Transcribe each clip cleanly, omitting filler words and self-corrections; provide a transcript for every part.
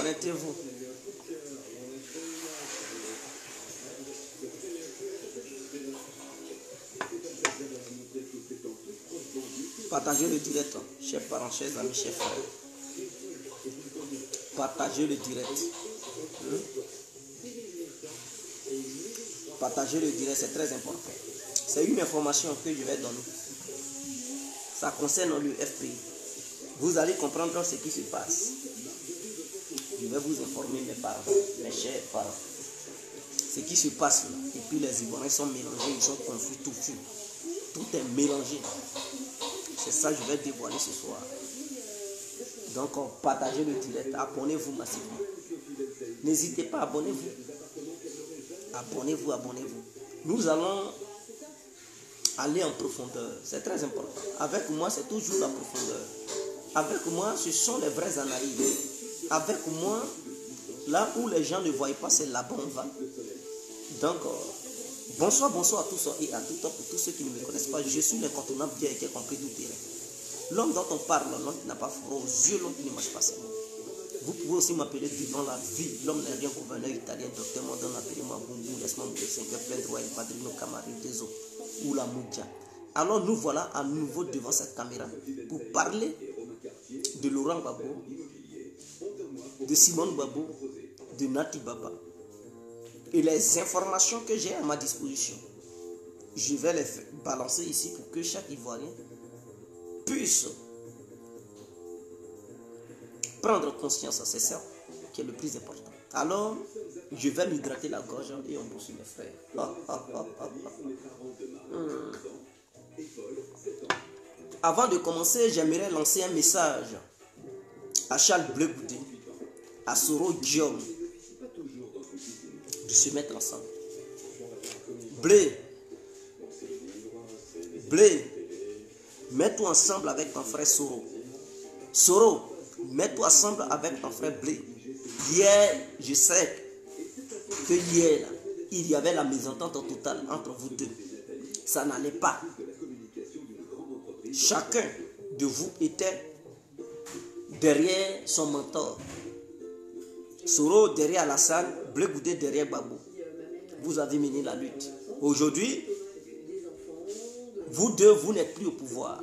Connectez-vous. Partagez le direct, chers parents, chers amis, chers frères. Partagez le direct. Partagez le direct, c'est très important. C'est une information que je vais donner. Ça concerne le FPI. Vous allez comprendre ce qui se passe. Je vais vous informer, mes parents, mes chers parents. Ce qui se passe là. Et puis les Ivoiriens sont mélangés, ils sont confus, tout fou. Tout est mélangé. C'est ça que je vais dévoiler ce soir. Donc, partagez le direct. Abonnez-vous massivement. N'hésitez pas, abonnez-vous. Abonnez-vous, abonnez-vous. Nous allons aller en profondeur. C'est très important. Avec moi, c'est toujours la profondeur. Avec moi, ce sont les vraies analyses. Avec moi, là où les gens ne voient pas, c'est là-bas on va. Donc, bonsoir à tous et à toutes, pour tous ceux qui ne me connaissent pas. Je suis l'incontournable qui a été compris tout terrain. L'homme dont on parle, l'homme qui n'a pas froid aux yeux, l'homme qui ne marche pas seulement. Vous pouvez aussi m'appeler vivant la vie. L'homme n'est rien, gouverneur italien, docteur Mondon, appelez-moi Bungu, laisse-moi me laisser que plein de rois, Padrino, Camaril, des eaux, ou la Moudja. Alors nous voilà à nouveau devant cette caméra pour parler de Laurent Gbagbo, de Simone Gbagbo, de Nati Baba. Et les informations que j'ai à ma disposition, je vais les balancer ici pour que chaque Ivoirien puisse prendre conscience. C'est ça qui est le plus important. Alors, je vais m'hydrater la gorge et on poursuit mes frères. Avant de commencer, j'aimerais lancer un message à Charles Bleu Goudé, à Soro Guillaume, de se mettre ensemble. Blé, mets-toi ensemble avec ton frère Soro. Soro, mets-toi ensemble avec ton frère Blé. Hier, je sais que hier, là, il y avait la mésentente totale entre vous deux. Ça n'allait pas. Chacun de vous était derrière son mentor. Soro derrière Alassane, Blé Goudé derrière Babou. Vous avez mené la lutte. Aujourd'hui, vous deux, vous n'êtes plus au pouvoir.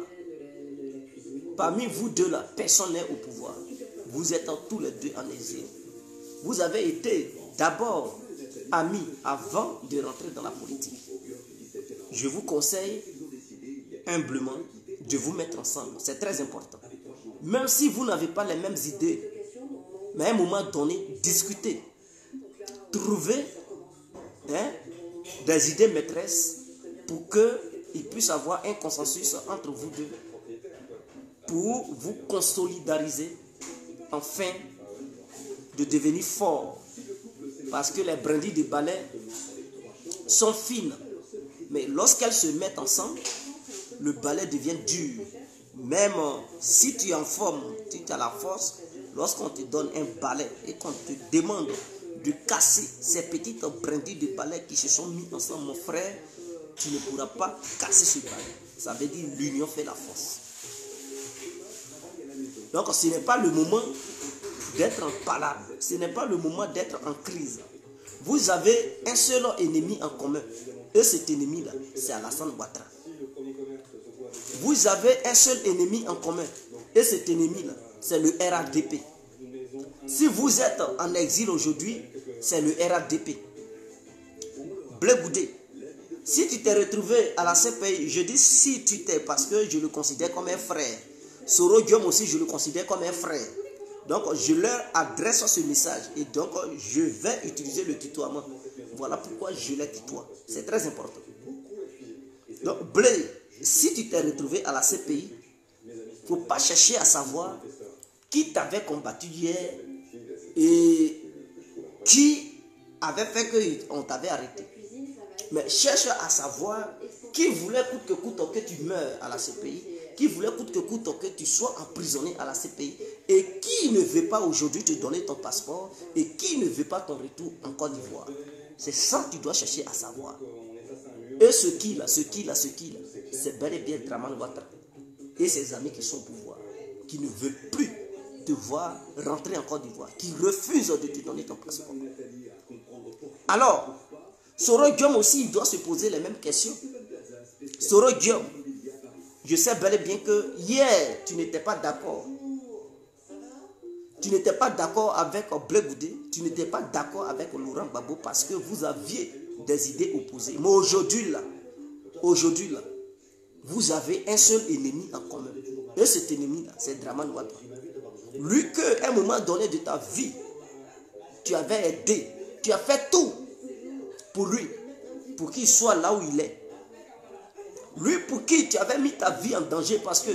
Parmi vous deux là, personne n'est au pouvoir. Vous êtes tous les deux en exil. Vous avez été d'abord amis avant de rentrer dans la politique. Je vous conseille humblement de vous mettre ensemble. C'est très important. Même si vous n'avez pas les mêmes idées, mais à un moment donné, discutez. Trouvez des idées maîtresses pour qu'il puisse avoir un consensus entre vous deux pour vous consolidariser afin de devenir fort. Parce que les brindilles de balai sont fines. Mais lorsqu'elles se mettent ensemble, le balai devient dur. Même si tu es en forme, tu as la force, lorsqu'on te donne un balai et qu'on te demande de casser ces petites brindilles de balai qui se sont mis ensemble, mon frère, tu ne pourras pas casser ce balai. Ça veut dire l'union fait la force. Donc ce n'est pas le moment d'être en palabre. Ce n'est pas le moment d'être en crise. Vous avez un seul ennemi en commun. Et cet ennemi-là, c'est Alassane Ouattara. Vous avez un seul ennemi en commun. Et cet ennemi-là, c'est le RADP. Si vous êtes en exil aujourd'hui, c'est le RADP. Blé Goudé. Si tu t'es retrouvé à la CPI, je dis si tu t'es, parce que je le considère comme un frère. Soro Guillaume aussi, je le considère comme un frère. Donc, je leur adresse ce message. Et donc, je vais utiliser le tutoiement. Voilà pourquoi je les tutoie. C'est très important. Donc, Blé, si tu t'es retrouvé à la CPI, il ne faut pas chercher à savoir qui t'avait combattu hier et qui avait fait qu'on t'avait arrêté. Mais cherche à savoir qui voulait coûte que coûte que tu meurs à la CPI, qui voulait coûte que coûte que tu sois emprisonné à la CPI, et qui ne veut pas aujourd'hui te donner ton passeport, et qui ne veut pas ton retour en Côte d'Ivoire. C'est ça que tu dois chercher à savoir. Et ce qui là, c'est bel et bien Draman Ouattara et ses amis qui sont au pouvoir, qui ne veulent plus te voir rentrer en Côte d'Ivoire, qui refuse de te donner ton passeport. Alors, Soro Guillaume aussi, il doit se poser les mêmes questions. Soro Guillaume, je sais bel et bien que hier, tu n'étais pas d'accord. Tu n'étais pas d'accord avec Blé Goudé, tu n'étais pas d'accord avec Laurent Gbagbo parce que vous aviez des idées opposées. Mais aujourd'hui, là, vous avez un seul ennemi en commun. Et cet ennemi-là, c'est Dramane Ouattara. Lui qu'à un moment donné de ta vie, tu avais aidé, tu as fait tout pour lui, pour qu'il soit là où il est. Lui pour qui tu avais mis ta vie en danger parce que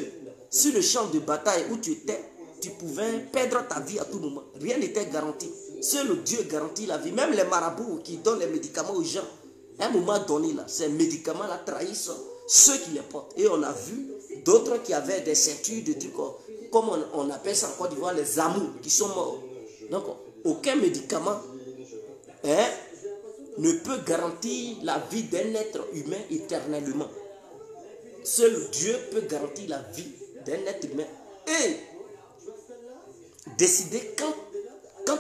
sur le champ de bataille où tu étais, tu pouvais perdre ta vie à tout moment. Rien n'était garanti. Seul Dieu garantit la vie. Même les marabouts qui donnent les médicaments aux gens, à un moment donné, là, ces médicaments-là trahissent ceux qui les portent. Et on a vu d'autres qui avaient des ceintures de trucs, comme on appelle ça en Côte d'Ivoire, les amours, qui sont morts. Donc, aucun médicament ne peut garantir la vie d'un être humain éternellement. Seul Dieu peut garantir la vie d'un être humain et décider quand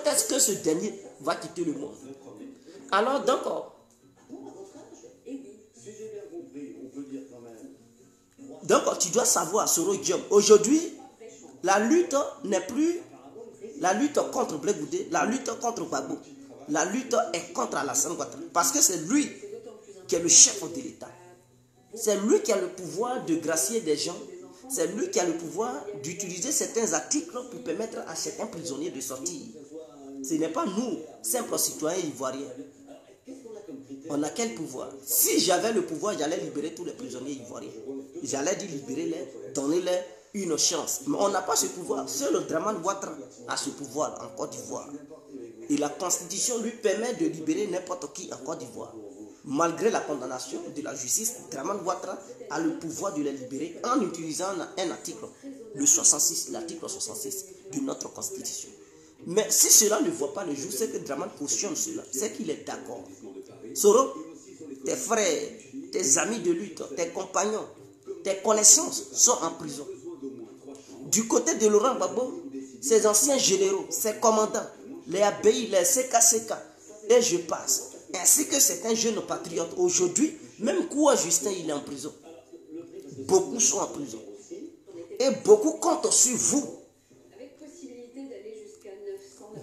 est-ce que ce dernier va quitter le monde. Alors donc, tu dois savoir, Soro Guillaume, aujourd'hui, la lutte n'est plus la lutte contre Blé Goudé, la lutte contre Gbagbo. La lutte est contre Alassane Ouattara. Parce que c'est lui qui est le chef de l'État. C'est lui qui a le pouvoir de gracier des gens. C'est lui qui a le pouvoir d'utiliser certains articles pour permettre à certains prisonniers de sortir. Ce n'est pas nous, simples citoyens ivoiriens. On a quel pouvoir? Si j'avais le pouvoir, j'allais libérer tous les prisonniers ivoiriens. J'allais dire libérer-les, donner-les une chance. Mais on n'a pas ce pouvoir. Seul Dramane Ouattara a ce pouvoir en Côte d'Ivoire. Et la Constitution lui permet de libérer n'importe qui en Côte d'Ivoire. Malgré la condamnation de la justice, Dramane Ouattara a le pouvoir de les libérer en utilisant un article, l'article 66 de notre Constitution. Mais si cela ne voit pas le jour, c'est que Dramane cautionne cela, c'est qu'il est d'accord. Soro, tes frères, tes amis de lutte, tes compagnons, tes connaissances sont en prison. Du côté de Laurent Gbagbo, ses anciens généraux, ses commandants, les ABI, les CKCK, et je passe, ainsi que certains jeunes patriotes. Aujourd'hui, même Koua Justin, il est en prison. Beaucoup sont en prison. Et beaucoup comptent sur vous.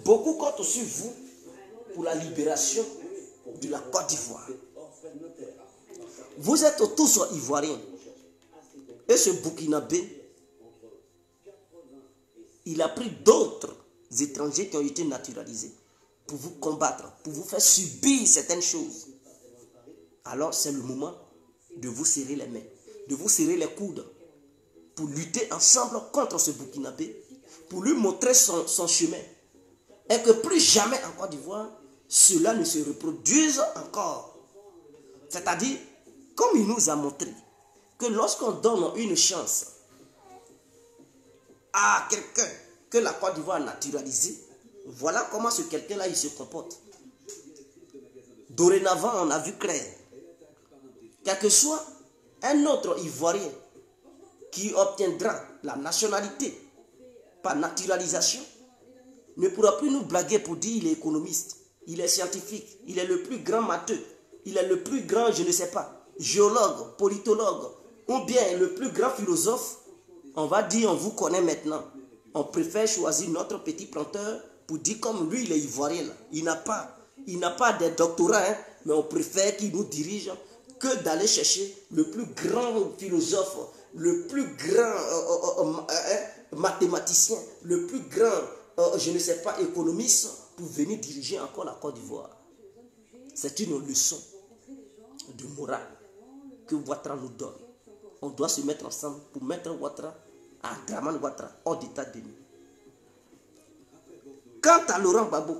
Beaucoup comptent sur vous pour la libération de la Côte d'Ivoire. Vous êtes tous ivoiriens. Et ce Burkinabé, il a pris d'autres étrangers qui ont été naturalisés pour vous combattre, pour vous faire subir certaines choses. Alors c'est le moment de vous serrer les mains, de vous serrer les coudes pour lutter ensemble contre ce Burkinabé, pour lui montrer son chemin. Et que plus jamais en Côte d'Ivoire, cela ne se reproduise encore. C'est-à-dire, comme il nous a montré, que lorsqu'on donne une chance à quelqu'un que la Côte d'Ivoire a naturalisé, voilà comment ce quelqu'un-là il se comporte. Dorénavant, on a vu clair. Quel que soit un autre Ivoirien qui obtiendra la nationalité par naturalisation, ne pourra plus nous blaguer pour dire il est économiste, il est scientifique, il est le plus grand matheux, il est le plus grand, je ne sais pas, géologue, politologue, ou bien le plus grand philosophe. On va dire, on vous connaît maintenant. On préfère choisir notre petit planteur pour dire comme lui, il est ivoirien. Là. Il n'a pas de doctorat, hein, mais on préfère qu'il nous dirige que d'aller chercher le plus grand philosophe, le plus grand mathématicien, le plus grand, je ne sais pas, économiste, pour venir diriger encore la Côte d'Ivoire. C'est une leçon de morale que Ouattara nous donne. On doit se mettre ensemble pour mettre Dramane Ouattara hors d'état de nuit. Quant à Laurent Gbagbo,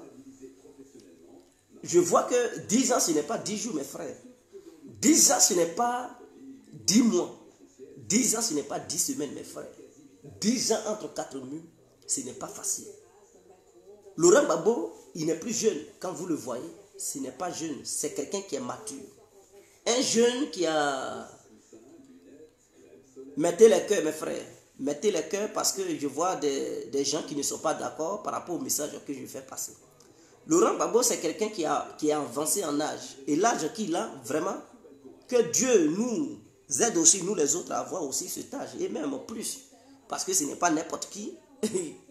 je vois que 10 ans, ce n'est pas 10 jours, mes frères. 10 ans, ce n'est pas 10 mois. 10 ans, ce n'est pas 10 semaines, mes frères. 10 ans entre 4 murs, ce n'est pas facile. Laurent Gbagbo, il n'est plus jeune. Quand vous le voyez, ce n'est pas jeune. C'est quelqu'un qui est mature. Un jeune qui a... Mettez les cœurs, mes frères. Mettez les cœurs parce que je vois des gens qui ne sont pas d'accord par rapport au message que je fais passer. Laurent Gbagbo, c'est quelqu'un qui est avancé en âge. Et l'âge qu'il a, vraiment, que Dieu nous aide aussi, nous les autres, à avoir aussi cet âge. Et même plus. Parce que ce n'est pas n'importe qui,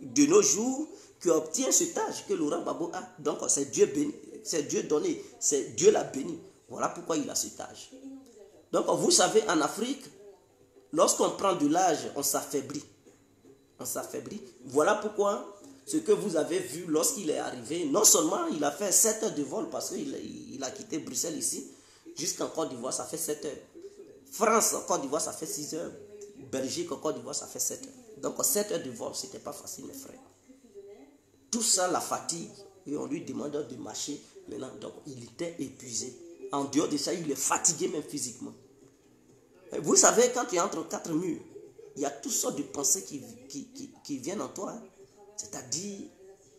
de nos jours, qui obtient cet âge que Laurent Gbagbo a. Donc, c'est Dieu béni, c'est Dieu donné, c'est Dieu l'a béni. Voilà pourquoi il a cet âge. Donc, vous savez, en Afrique, lorsqu'on prend de l'âge, on s'affaiblit. On s'affaiblit. Voilà pourquoi ce que vous avez vu lorsqu'il est arrivé, non seulement il a fait 7 heures de vol parce qu'il a quitté Bruxelles ici, jusqu'en Côte d'Ivoire, ça fait 7 heures. France, Côte d'Ivoire, ça fait 6 heures. Belgique, Côte d'Ivoire, ça fait 7 heures. Donc 7 heures de vol, ce n'était pas facile, mes frères. Tout ça, la fatigue, et on lui demande de marcher. Maintenant, donc il était épuisé. En dehors de ça, il est fatigué même physiquement. Vous savez, quand tu es entre 4 murs, il y a toutes sortes de pensées qui viennent en toi. Hein. C'est-à-dire,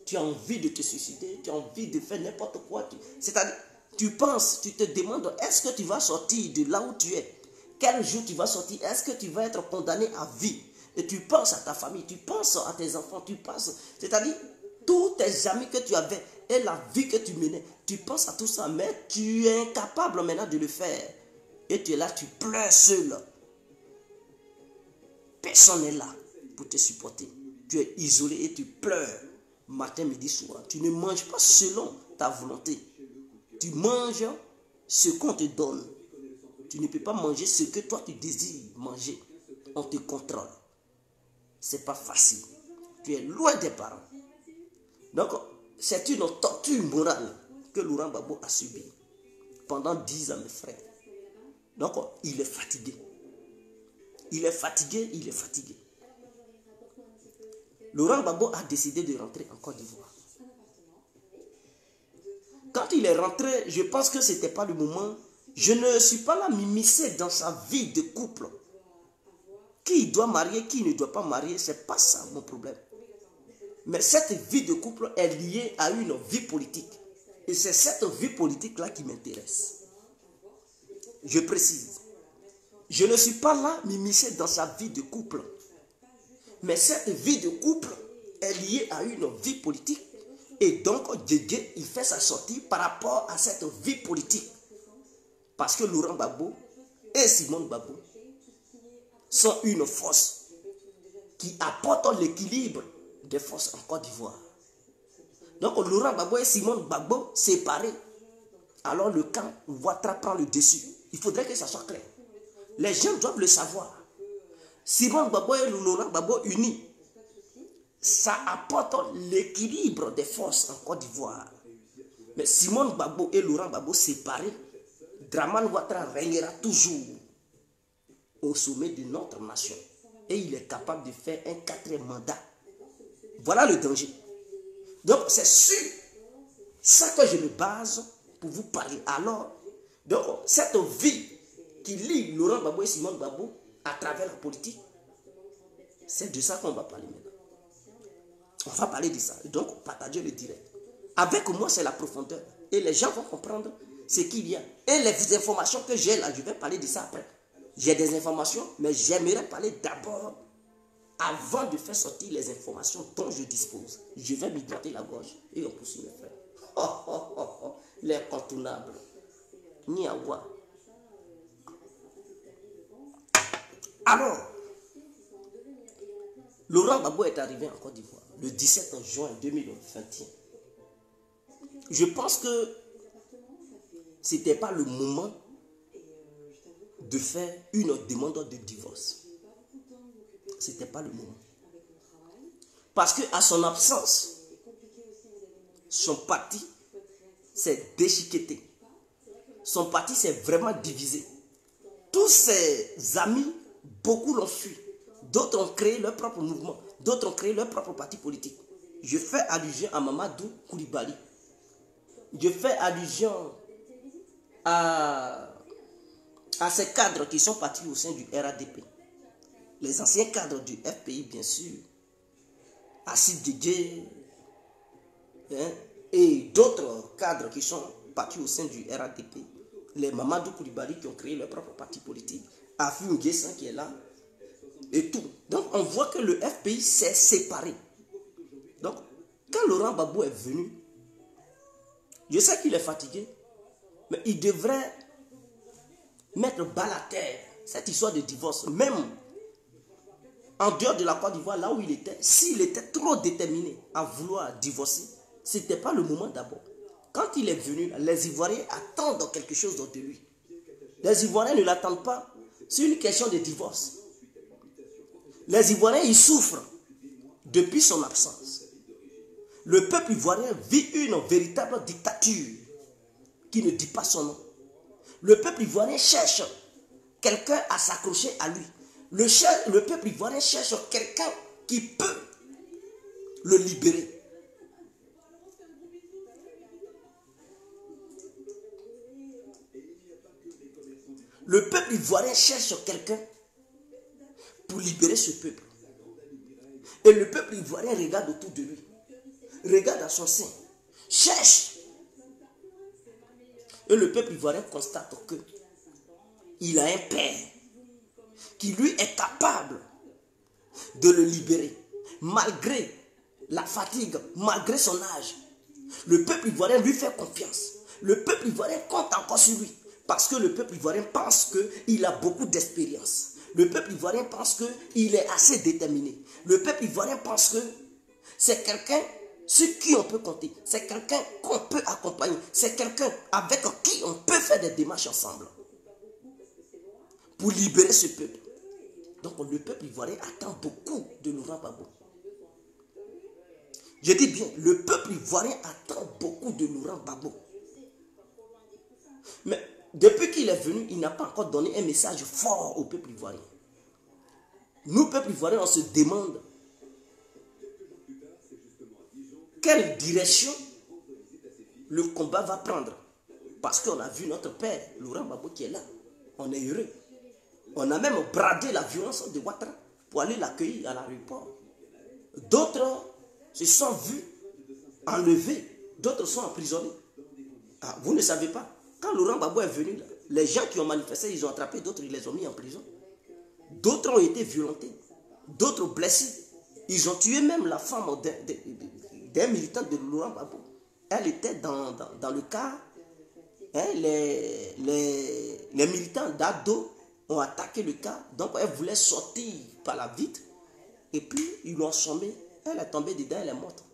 tu as envie de te suicider, tu as envie de faire n'importe quoi. C'est-à-dire, tu penses, tu te demandes, est-ce que tu vas sortir de là où tu es? Quel jour tu vas sortir? Est-ce que tu vas être condamné à vie? Et tu penses à ta famille, tu penses à tes enfants, tu penses, c'est-à-dire, tous tes amis que tu avais et la vie que tu menais, tu penses à tout ça, mais tu es incapable maintenant de le faire. Et tu es là, tu pleures seul. Personne n'est là pour te supporter. Tu es isolé et tu pleures matin, midi, soir. Tu ne manges pas selon ta volonté. Tu manges ce qu'on te donne. Tu ne peux pas manger ce que toi tu désires manger. On te contrôle. C'est pas facile. Tu es loin des parents. Donc, c'est une torture morale que Laurent Gbagbo a subie pendant 10 ans, mes frères. Donc, il est fatigué. Il est fatigué, il est fatigué. Laurent Gbagbo a décidé de rentrer en Côte d'Ivoire. Quand il est rentré, je pense que ce n'était pas le moment. Je ne suis pas là m'immiscer dans sa vie de couple. Qui doit marier, qui ne doit pas marier, ce n'est pas ça mon problème. Mais cette vie de couple est liée à une vie politique. Et c'est cette vie politique-là qui m'intéresse. Je précise. Je ne suis pas là m'immiscer dans sa vie de couple. Mais cette vie de couple est liée à une vie politique. Et donc, Djedje, il fait sa sortie par rapport à cette vie politique. Parce que Laurent Gbagbo et Simone Gbagbo sont une force qui apporte l'équilibre des forces en Côte d'Ivoire. Donc, Laurent Gbagbo et Simone Gbagbo séparés. Alors, le camp Ouattara prend le dessus. Il faudrait que ça soit clair. Les gens doivent le savoir. Simone Gbagbo et Laurent Gbagbo unis, ça apporte l'équilibre des forces en Côte d'Ivoire. Mais Simone Gbagbo et Laurent Gbagbo séparés, Dramane Ouattara régnera toujours au sommet de notre nation. Et il est capable de faire un 4e mandat. Voilà le danger. Donc c'est sur ça que je me base pour vous parler. Alors, donc cette vie qui lie Laurent Gbagbo et Simone Gbagbo à travers la politique, c'est de ça qu'on va parler maintenant. On va parler de ça. Donc, partager le direct. Avec moi, c'est la profondeur. Et les gens vont comprendre ce qu'il y a. Et les informations que j'ai là, je vais parler de ça après. J'ai des informations, mais j'aimerais parler d'abord, avant de faire sortir les informations dont je dispose. Je vais me gratter la gorge et on poursuit mes frères. Oh, oh, oh, oh. L'incontournable. Niawa. Alors, Laurent Gbagbo est arrivé en Côte d'Ivoire le 17 juin 2021. Je pense que ce n'était pas le moment de faire une demande de divorce. Ce n'était pas le moment. Parce qu'à son absence, son parti s'est déchiqueté. Son parti s'est vraiment divisé. Tous ses amis, beaucoup l'ont fui. D'autres ont créé leur propre mouvement. D'autres ont créé leur propre parti politique. Je fais allusion à Mamadou Koulibaly. Je fais allusion à ces cadres qui sont partis au sein du RADP. Les anciens cadres du FPI, bien sûr. Assis Djedje, et d'autres cadres qui sont partis au sein du RADP. Les Mamadou Koulibaly qui ont créé leur propre parti politique. Afi N'Guessan qui est là. et tout. Donc on voit que le FPI s'est séparé. Donc quand Laurent Gbagbo est venu, je sais qu'il est fatigué, mais il devrait mettre bas la terre cette histoire de divorce. Même en dehors de la Côte d'Ivoire, là où il était, s'il était trop déterminé à vouloir divorcer, ce n'était pas le moment d'abord. Quand il est venu, les Ivoiriens attendent quelque chose de lui. Les Ivoiriens ne l'attendent pas. C'est une question de divorce. Les Ivoiriens, ils souffrent depuis son absence. Le peuple ivoirien vit une véritable dictature qui ne dit pas son nom. Le peuple ivoirien cherche quelqu'un à s'accrocher à lui. Le peuple ivoirien cherche quelqu'un qui peut le libérer. Le peuple ivoirien cherche quelqu'un pour libérer ce peuple. Et le peuple ivoirien regarde autour de lui. Regarde à son sein. Cherche. Et le peuple ivoirien constate que il a un père qui lui est capable de le libérer. Malgré la fatigue, malgré son âge. Le peuple ivoirien lui fait confiance. Le peuple ivoirien compte encore sur lui. Parce que le peuple ivoirien pense qu'il a beaucoup d'expérience. Le peuple ivoirien pense qu'il est assez déterminé. Le peuple ivoirien pense que c'est quelqu'un sur qui on peut compter. C'est quelqu'un qu'on peut accompagner. C'est quelqu'un avec qui on peut faire des démarches ensemble. Pour libérer ce peuple. Donc le peuple ivoirien attend beaucoup de Laurent Gbagbo. Je dis bien, le peuple ivoirien attend beaucoup de Laurent Gbagbo. Mais depuis qu'il est venu, il n'a pas encore donné un message fort au peuple ivoirien. Nous, peuple ivoirien, on se demande quelle direction le combat va prendre. Parce qu'on a vu notre père, Laurent Gbagbo, qui est là. On est heureux. On a même bradé la violence de Ouattara pour aller l'accueillir à l'aéroport. D'autres se sont vus enlevés. D'autres sont emprisonnés. Ah, vous ne savez pas. Quand Laurent Gbagbo est venu, là, les gens qui ont manifesté, ils ont attrapé d'autres, ils les ont mis en prison. D'autres ont été violentés. D'autres blessés. Ils ont tué même la femme d'un militant de Laurent Gbagbo. Elle était dans le cas. Hein, les militants d'Ado ont attaqué le cas. Donc elle voulait sortir par la vitre. Et puis ils l'ont assommée. Elle est tombée dedans, elle est morte.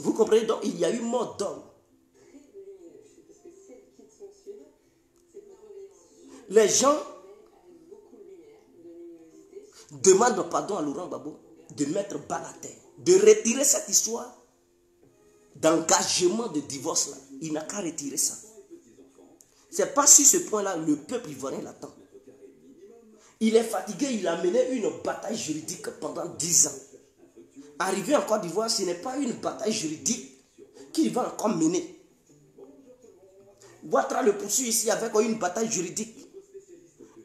Vous comprenez? Donc il y a eu mort d'homme. Les gens demandent pardon à Laurent Gbagbo de mettre bas la terre, de retirer cette histoire d'engagement de divorce là. Il n'a qu'à retirer ça. C'est pas sur ce point-là le peuple ivoirien l'attend. Il est fatigué, il a mené une bataille juridique pendant 10 ans. Arrivé en Côte d'Ivoire, ce n'est pas une bataille juridique qu'il va encore mener. Ouattara le poursuit ici avec une bataille juridique.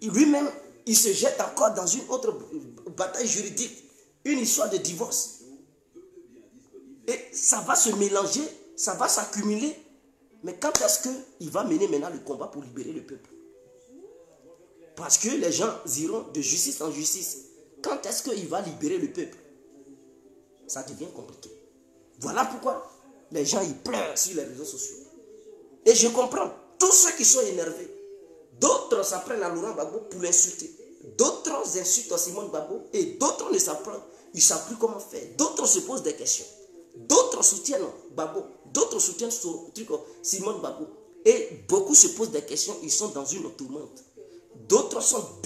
Lui-même, il se jette encore dans une autre bataille juridique, une histoire de divorce. Et ça va se mélanger, ça va s'accumuler. Mais quand est-ce qu'il va mener maintenant le combat pour libérer le peuple? Parce que les gens iront de justice en justice. Quand est-ce qu'il va libérer le peuple? Ça devient compliqué. Voilà pourquoi les gens ils pleurent sur les réseaux sociaux. Et je comprends, tous ceux qui sont énervés, d'autres s'apprennent à Laurent Gbagbo pour l'insulter. D'autres insultent Simone Gbagbo et d'autres ne savent pas, ils ne savent plus comment faire. D'autres se posent des questions. D'autres soutiennent Gbagbo, d'autres soutiennent Simone Gbagbo. Et beaucoup se posent des questions, ils sont dans une tourmente. D'autres sont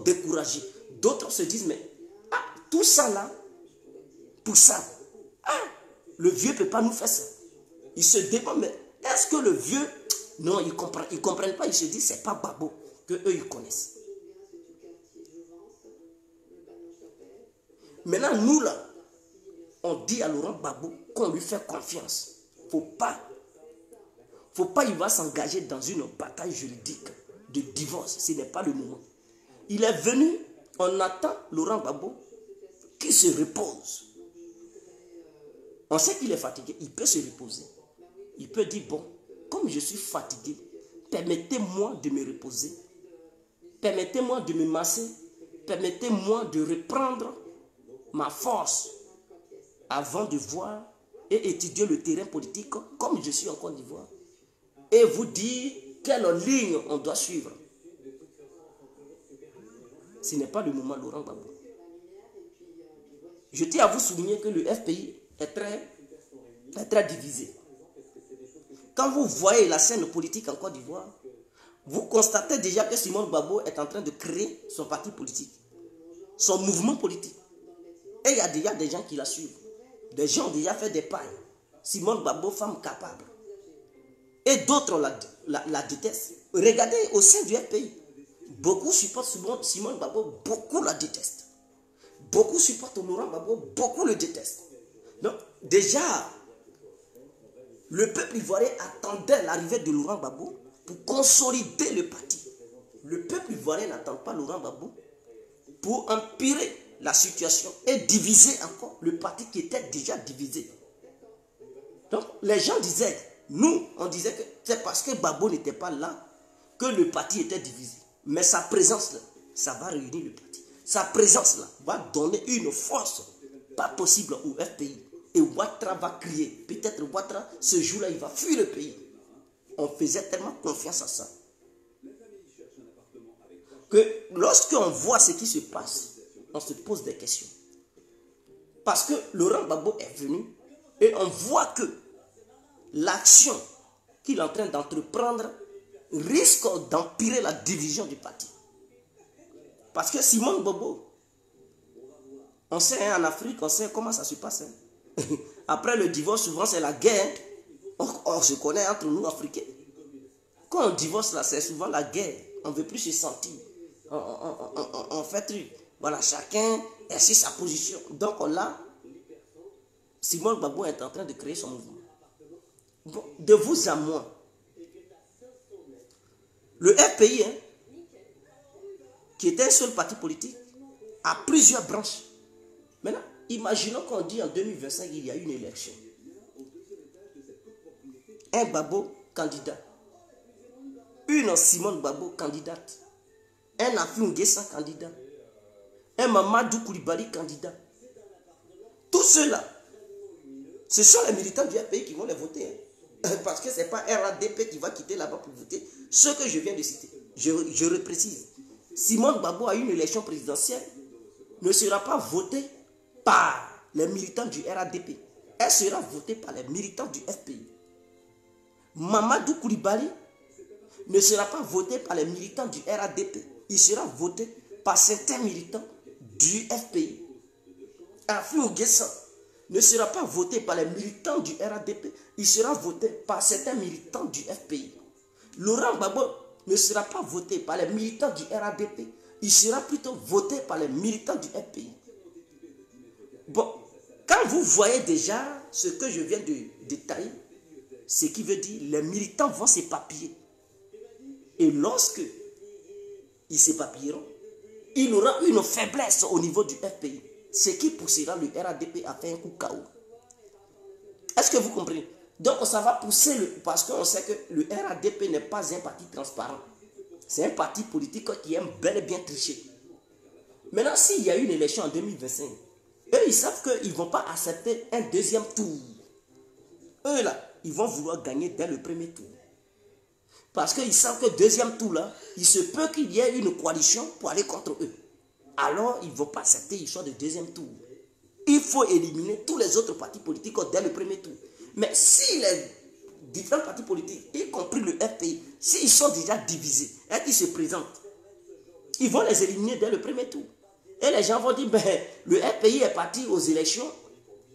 découragés. D'autres se disent, mais tout ça là, pour ça, le vieux ne peut pas nous faire ça. Ils se demandent, mais est-ce que le vieux, non, ils ne comprennent pas, ils se disent, c'est pas Gbagbo que eux ils connaissent. Maintenant, nous là, on dit à Laurent Gbagbo qu'on lui fait confiance. Faut pas, il va s'engager dans une bataille juridique de divorce. Ce n'est pas le moment. Il est venu, on attend Laurent Gbagbo qui se repose. On sait qu'il est fatigué, il peut se reposer. Il peut dire, bon, comme je suis fatigué, permettez-moi de me reposer. Permettez-moi de me masser permettez-moi de reprendre ma force avant de voir et étudier le terrain politique comme je suis en Côte d'Ivoire et vous dire quelle ligne on doit suivre. Ce n'est pas le moment, Laurent Gbagbo. Je tiens à vous souligner que le FPI est très divisé. Quand vous voyez la scène politique en Côte d'Ivoire, vous constatez déjà que Simone Gbagbo est en train de créer son parti politique, son mouvement politique. Et il y a déjà des gens qui la suivent. Des gens ont déjà fait des pailles. Simone Gbagbo, femme capable. Et d'autres la détestent. Regardez au sein du FPI. Beaucoup supportent Simone Gbagbo, beaucoup la détestent. Beaucoup supportent Laurent Gbagbo, beaucoup le détestent. Donc déjà, le peuple ivoirien attendait l'arrivée de Laurent Gbagbo pour consolider le parti. Le peuple ivoirien n'attend pas Laurent Gbagbo pour empirer la situation et diviser encore le parti qui était déjà divisé. Donc les gens disaient, nous on disait que c'est parce que Gbagbo n'était pas là que le parti était divisé. Mais sa présence là, ça va réunir le parti. Sa présence là va donner une force pas possible au FPI. Et Ouattara va crier. Peut-être Ouattara, ce jour-là, il va fuir le pays. On faisait tellement confiance à ça. Que lorsqu'on voit ce qui se passe, on se pose des questions. Parce que Laurent Gbagbo est venu et on voit que l'action qu'il est en train d'entreprendre risque d'empirer la division du parti. Parce que Simone Gbagbo, on sait en Afrique, on sait comment ça se passe. Après le divorce, souvent c'est la guerre. On se connaît entre nous, Africains. Quand on divorce, là, c'est souvent la guerre. On ne veut plus se sentir. On fait truc. Voilà, chacun est sur sa position. Donc là, Simone Gbagbo est en train de créer son mouvement. Bon, de vous à moi, le FPI, qui était un seul parti politique, a plusieurs branches. Maintenant, imaginons qu'on dit en 2025, il y a une élection. Un Gbagbo candidat. Une Simone Gbagbo candidate. Un Affi N'Guessan candidat. Un Mamadou Koulibaly candidat. Tous ceux-là, ce sont les militants du FPI qui vont les voter. Parce que ce n'est pas RADP qui va quitter là-bas pour voter. Ce que je viens de citer, je reprécise. Simone Gbagbo à une élection présidentielle ne sera pas votée par les militants du RADP. Elle sera votée par les militants du FPI. Mamadou Koulibaly ne sera pas voté par les militants du RADP. Il sera voté par certains militants du FPI. Affi N'Guessan ne sera pas voté par les militants du RADP. Il sera voté par certains militants du FPI. Laurent Gbagbo ne sera pas voté par les militants du RADP. Il sera plutôt voté par les militants du FPI. Bon, quand vous voyez déjà ce que je viens de détailler, ce qui veut dire les militants vont s'éparpiller. Et lorsque ils s'éparpilleront, il aura une faiblesse au niveau du FPI. Ce qui poussera le RADP à faire un coup KO. Est-ce que vous comprenez? Donc ça va pousser, parce qu'on sait que le RADP n'est pas un parti transparent. C'est un parti politique qui aime bel et bien tricher. Maintenant, s'il y a une élection en 2025, eux, ils savent qu'ils ne vont pas accepter un deuxième tour. Eux, là, ils vont vouloir gagner dès le premier tour. Parce qu'ils savent que deuxième tour, là, il se peut qu'il y ait une coalition pour aller contre eux. Alors, ils ne vont pas accepter l'histoire de deuxième tour. Il faut éliminer tous les autres partis politiques dès le premier tour. Mais si les différents partis politiques, y compris le FPI, s'ils sont déjà divisés et qu'ils se présentent, ils vont les éliminer dès le premier tour. Et les gens vont dire, ben, le FPI est parti aux élections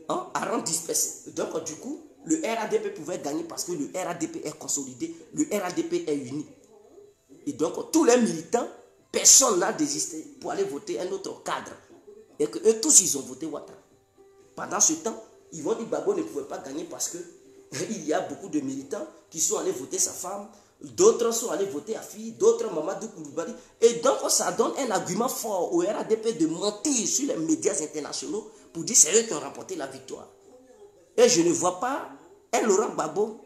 à rang dispersé. Donc, du coup, le RADP pouvait gagner parce que le RADP est consolidé, le RADP est uni. Et donc, tous les militants, personne n'a désisté pour aller voter un autre cadre. Et que eux tous, ils ont voté Ouattara. Pendant ce temps, ils vont dire que Gbagbo ne pouvait pas gagner parce que il y a beaucoup de militants qui sont allés voter sa femme, d'autres sont allés voter Affi, d'autres Mamadou Koulibaly. Et donc, ça donne un argument fort au RADP de mentir sur les médias internationaux pour dire que c'est eux qui ont remporté la victoire. Et je ne vois pas un Laurent Gbagbo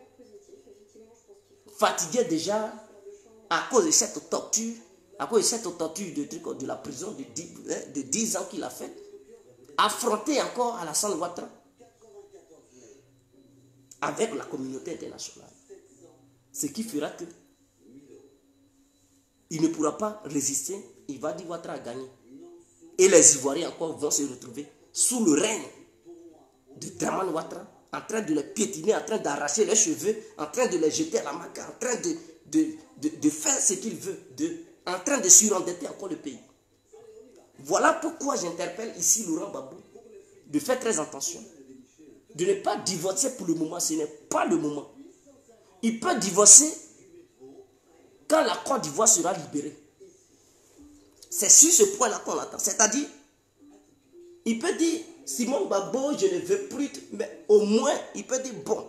fatigué déjà à cause de cette torture à cause de cette torture de la prison de 10 ans qu'il a fait, affronter encore Alassane Ouattara avec la communauté internationale. Ce qui fera que il ne pourra pas résister, il va dire Ouattara a gagné. Et les Ivoiriens encore vont se retrouver sous le règne de Dramane Ouattara, en train de les piétiner, en train d'arracher leurs cheveux, en train de les jeter à la maca, en train de faire ce qu'il veut, en train de surendetter encore le pays. Voilà pourquoi j'interpelle ici Laurent Gbagbo de faire très attention, de ne pas divorcer pour le moment, ce n'est pas le moment. Il peut divorcer quand la Côte d'Ivoire sera libérée. C'est sur ce point-là qu'on attend. C'est-à-dire, il peut dire, Simone Gbagbo, je ne veux plus, mais au moins, il peut dire, bon,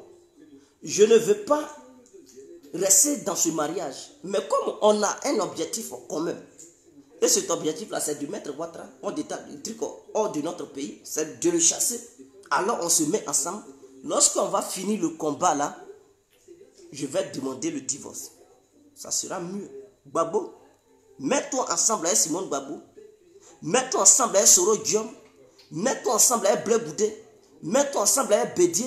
je ne veux pas rester dans ce mariage. Mais comme on a un objectif commun, et cet objectif-là, c'est de mettre Ouattara hors de notre pays, c'est de le chasser. Alors on se met ensemble. Lorsqu'on va finir le combat là, je vais demander le divorce. Ça sera mieux. Gbagbo, mets-toi ensemble avec Simone Gbagbo, mets-toi ensemble avec Soro Diom, mets-toi ensemble avec Blé Boudé, mets-toi ensemble avec Bédié,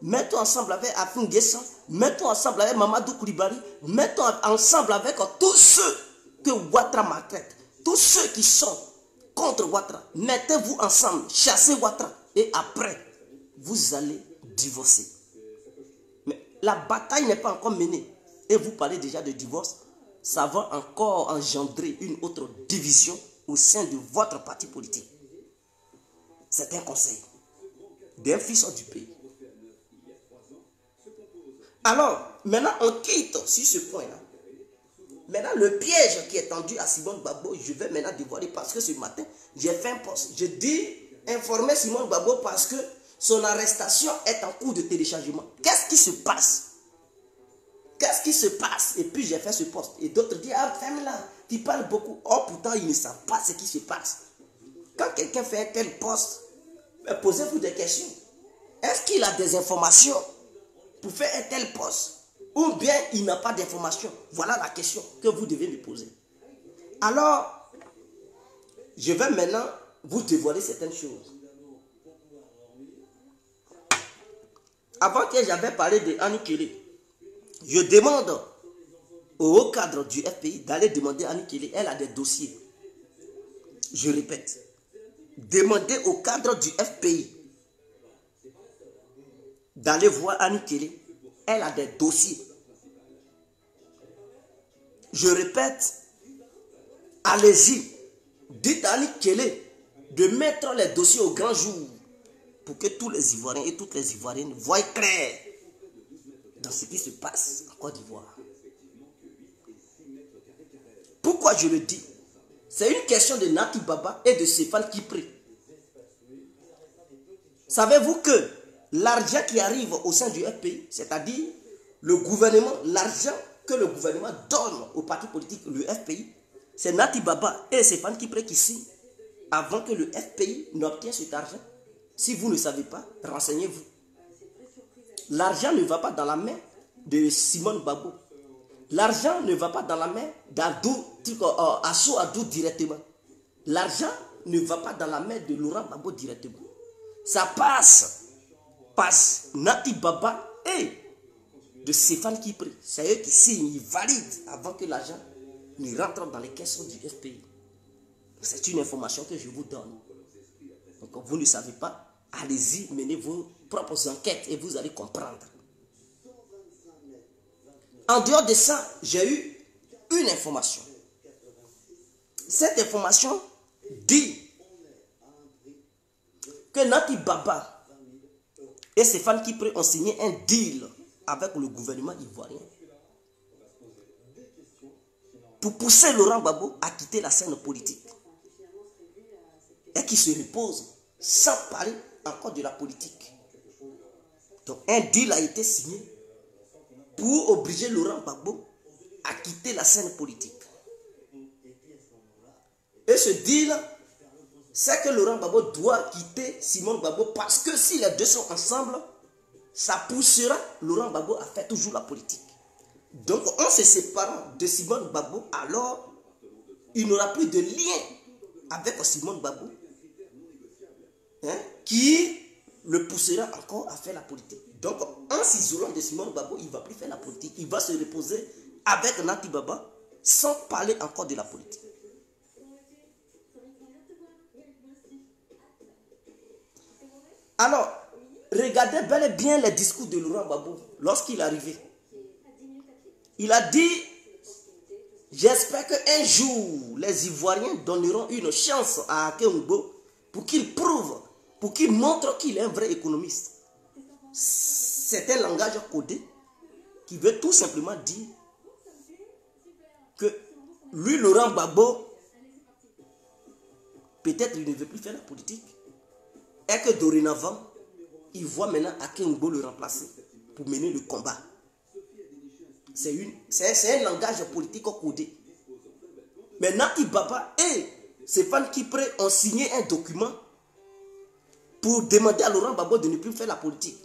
mets-toi ensemble avec Afin Guessa, mets-toi ensemble avec Mamadou Koulibaly, mets-toi ensemble avec tous ceux que Ouattara maltraite. Tous ceux qui sont contre Ouattara, mettez-vous ensemble, chassez Ouattara et après, vous allez divorcer. Mais la bataille n'est pas encore menée et vous parlez déjà de divorce, ça va encore engendrer une autre division au sein de votre parti politique. C'est un conseil d'un fils du pays. Alors, maintenant on quitte sur ce point-là. Maintenant, le piège qui est tendu à Simone Gbagbo, je vais maintenant dévoiler parce que ce matin, j'ai fait un post. Je dis informer Simone Gbagbo parce que son arrestation est en cours de téléchargement. Qu'est-ce qui se passe? Qu'est-ce qui se passe? Et puis j'ai fait ce post. Et d'autres disent, ah, femme-là, tu parles beaucoup. Oh, pourtant, ils ne savent pas ce qui se passe. Quand quelqu'un fait un tel post, posez-vous des questions. Est-ce qu'il a des informations pour faire un tel post? Ou bien il n'a pas d'informations? Voilà la question que vous devez me poser. Alors, je vais maintenant vous dévoiler certaines choses. Avant que j'avais parlé de Annie Kelly, je demande au haut cadre du FPI d'aller demander à Annie Kelly, elle a des dossiers. Je répète, demandez au cadre du FPI d'aller voir Annie Kelly. Elle a des dossiers. Je répète, allez-y, dites à Annie Kelly de mettre les dossiers au grand jour pour que tous les Ivoiriens et toutes les Ivoiriennes voient clair dans ce qui se passe en Côte d'Ivoire. Pourquoi je le dis? C'est une question de Nati Baba et de Stéphane Kipré. Savez-vous que l'argent qui arrive au sein du FPI, c'est-à-dire le gouvernement, l'argent que le gouvernement donne aux partis politiques, le FPI, c'est Nati Baba et Stéphane Kipré qui signent avant que le FPI n'obtienne cet argent. Si vous ne savez pas, renseignez-vous. L'argent ne va pas dans la main de Simone Gbagbo. L'argent ne va pas dans la main d'Assou Adou directement. L'argent ne va pas dans la main de Laurent Gbagbo directement. Ça passe Nati Baba et de Stéphane Kipré. C'est eux qui signent, ils valident avant que l'argent ne rentre dans les caisses du FPI. C'est une information que je vous donne. Donc vous ne savez pas, allez-y, menez vos propres enquêtes et vous allez comprendre. En dehors de ça, j'ai eu une information. Cette information dit que Nati Baba et Stéphane Kipré ont signé un deal avec le gouvernement ivoirien pour pousser Laurent Gbagbo à quitter la scène politique et qui se repose sans parler encore de la politique. Donc un deal a été signé pour obliger Laurent Gbagbo à quitter la scène politique. Et ce deal, c'est que Laurent Gbagbo doit quitter Simone Gbagbo parce que si les deux sont ensemble, ça poussera Laurent Gbagbo à faire toujours la politique. Donc en se séparant de Simone Gbagbo, alors il n'aura plus de lien avec Simone Gbagbo, hein, qui le poussera encore à faire la politique. Donc, en s'isolant de Simone Gbagbo, il ne va plus faire la politique. Il va se reposer avec Nati Baba sans parler encore de la politique. Alors, regardez bel et bien les discours de Laurent Gbagbo lorsqu'il est arrivé. Il a dit, j'espère qu'un jour, les Ivoiriens donneront une chance à Akeungbo pour qu'il prouve, pour qu'il montre qu'il est un vrai économiste. C'est un langage codé qui veut tout simplement dire que lui, Laurent Gbagbo, peut-être il ne veut plus faire la politique. Et que dorénavant, il voit maintenant Akeungbo le remplacer pour mener le combat. C'est un langage politique codé. Mais Nati Baba et Stéphane Kipré ont signé un document pour demander à Laurent Gbagbo de ne plus faire la politique.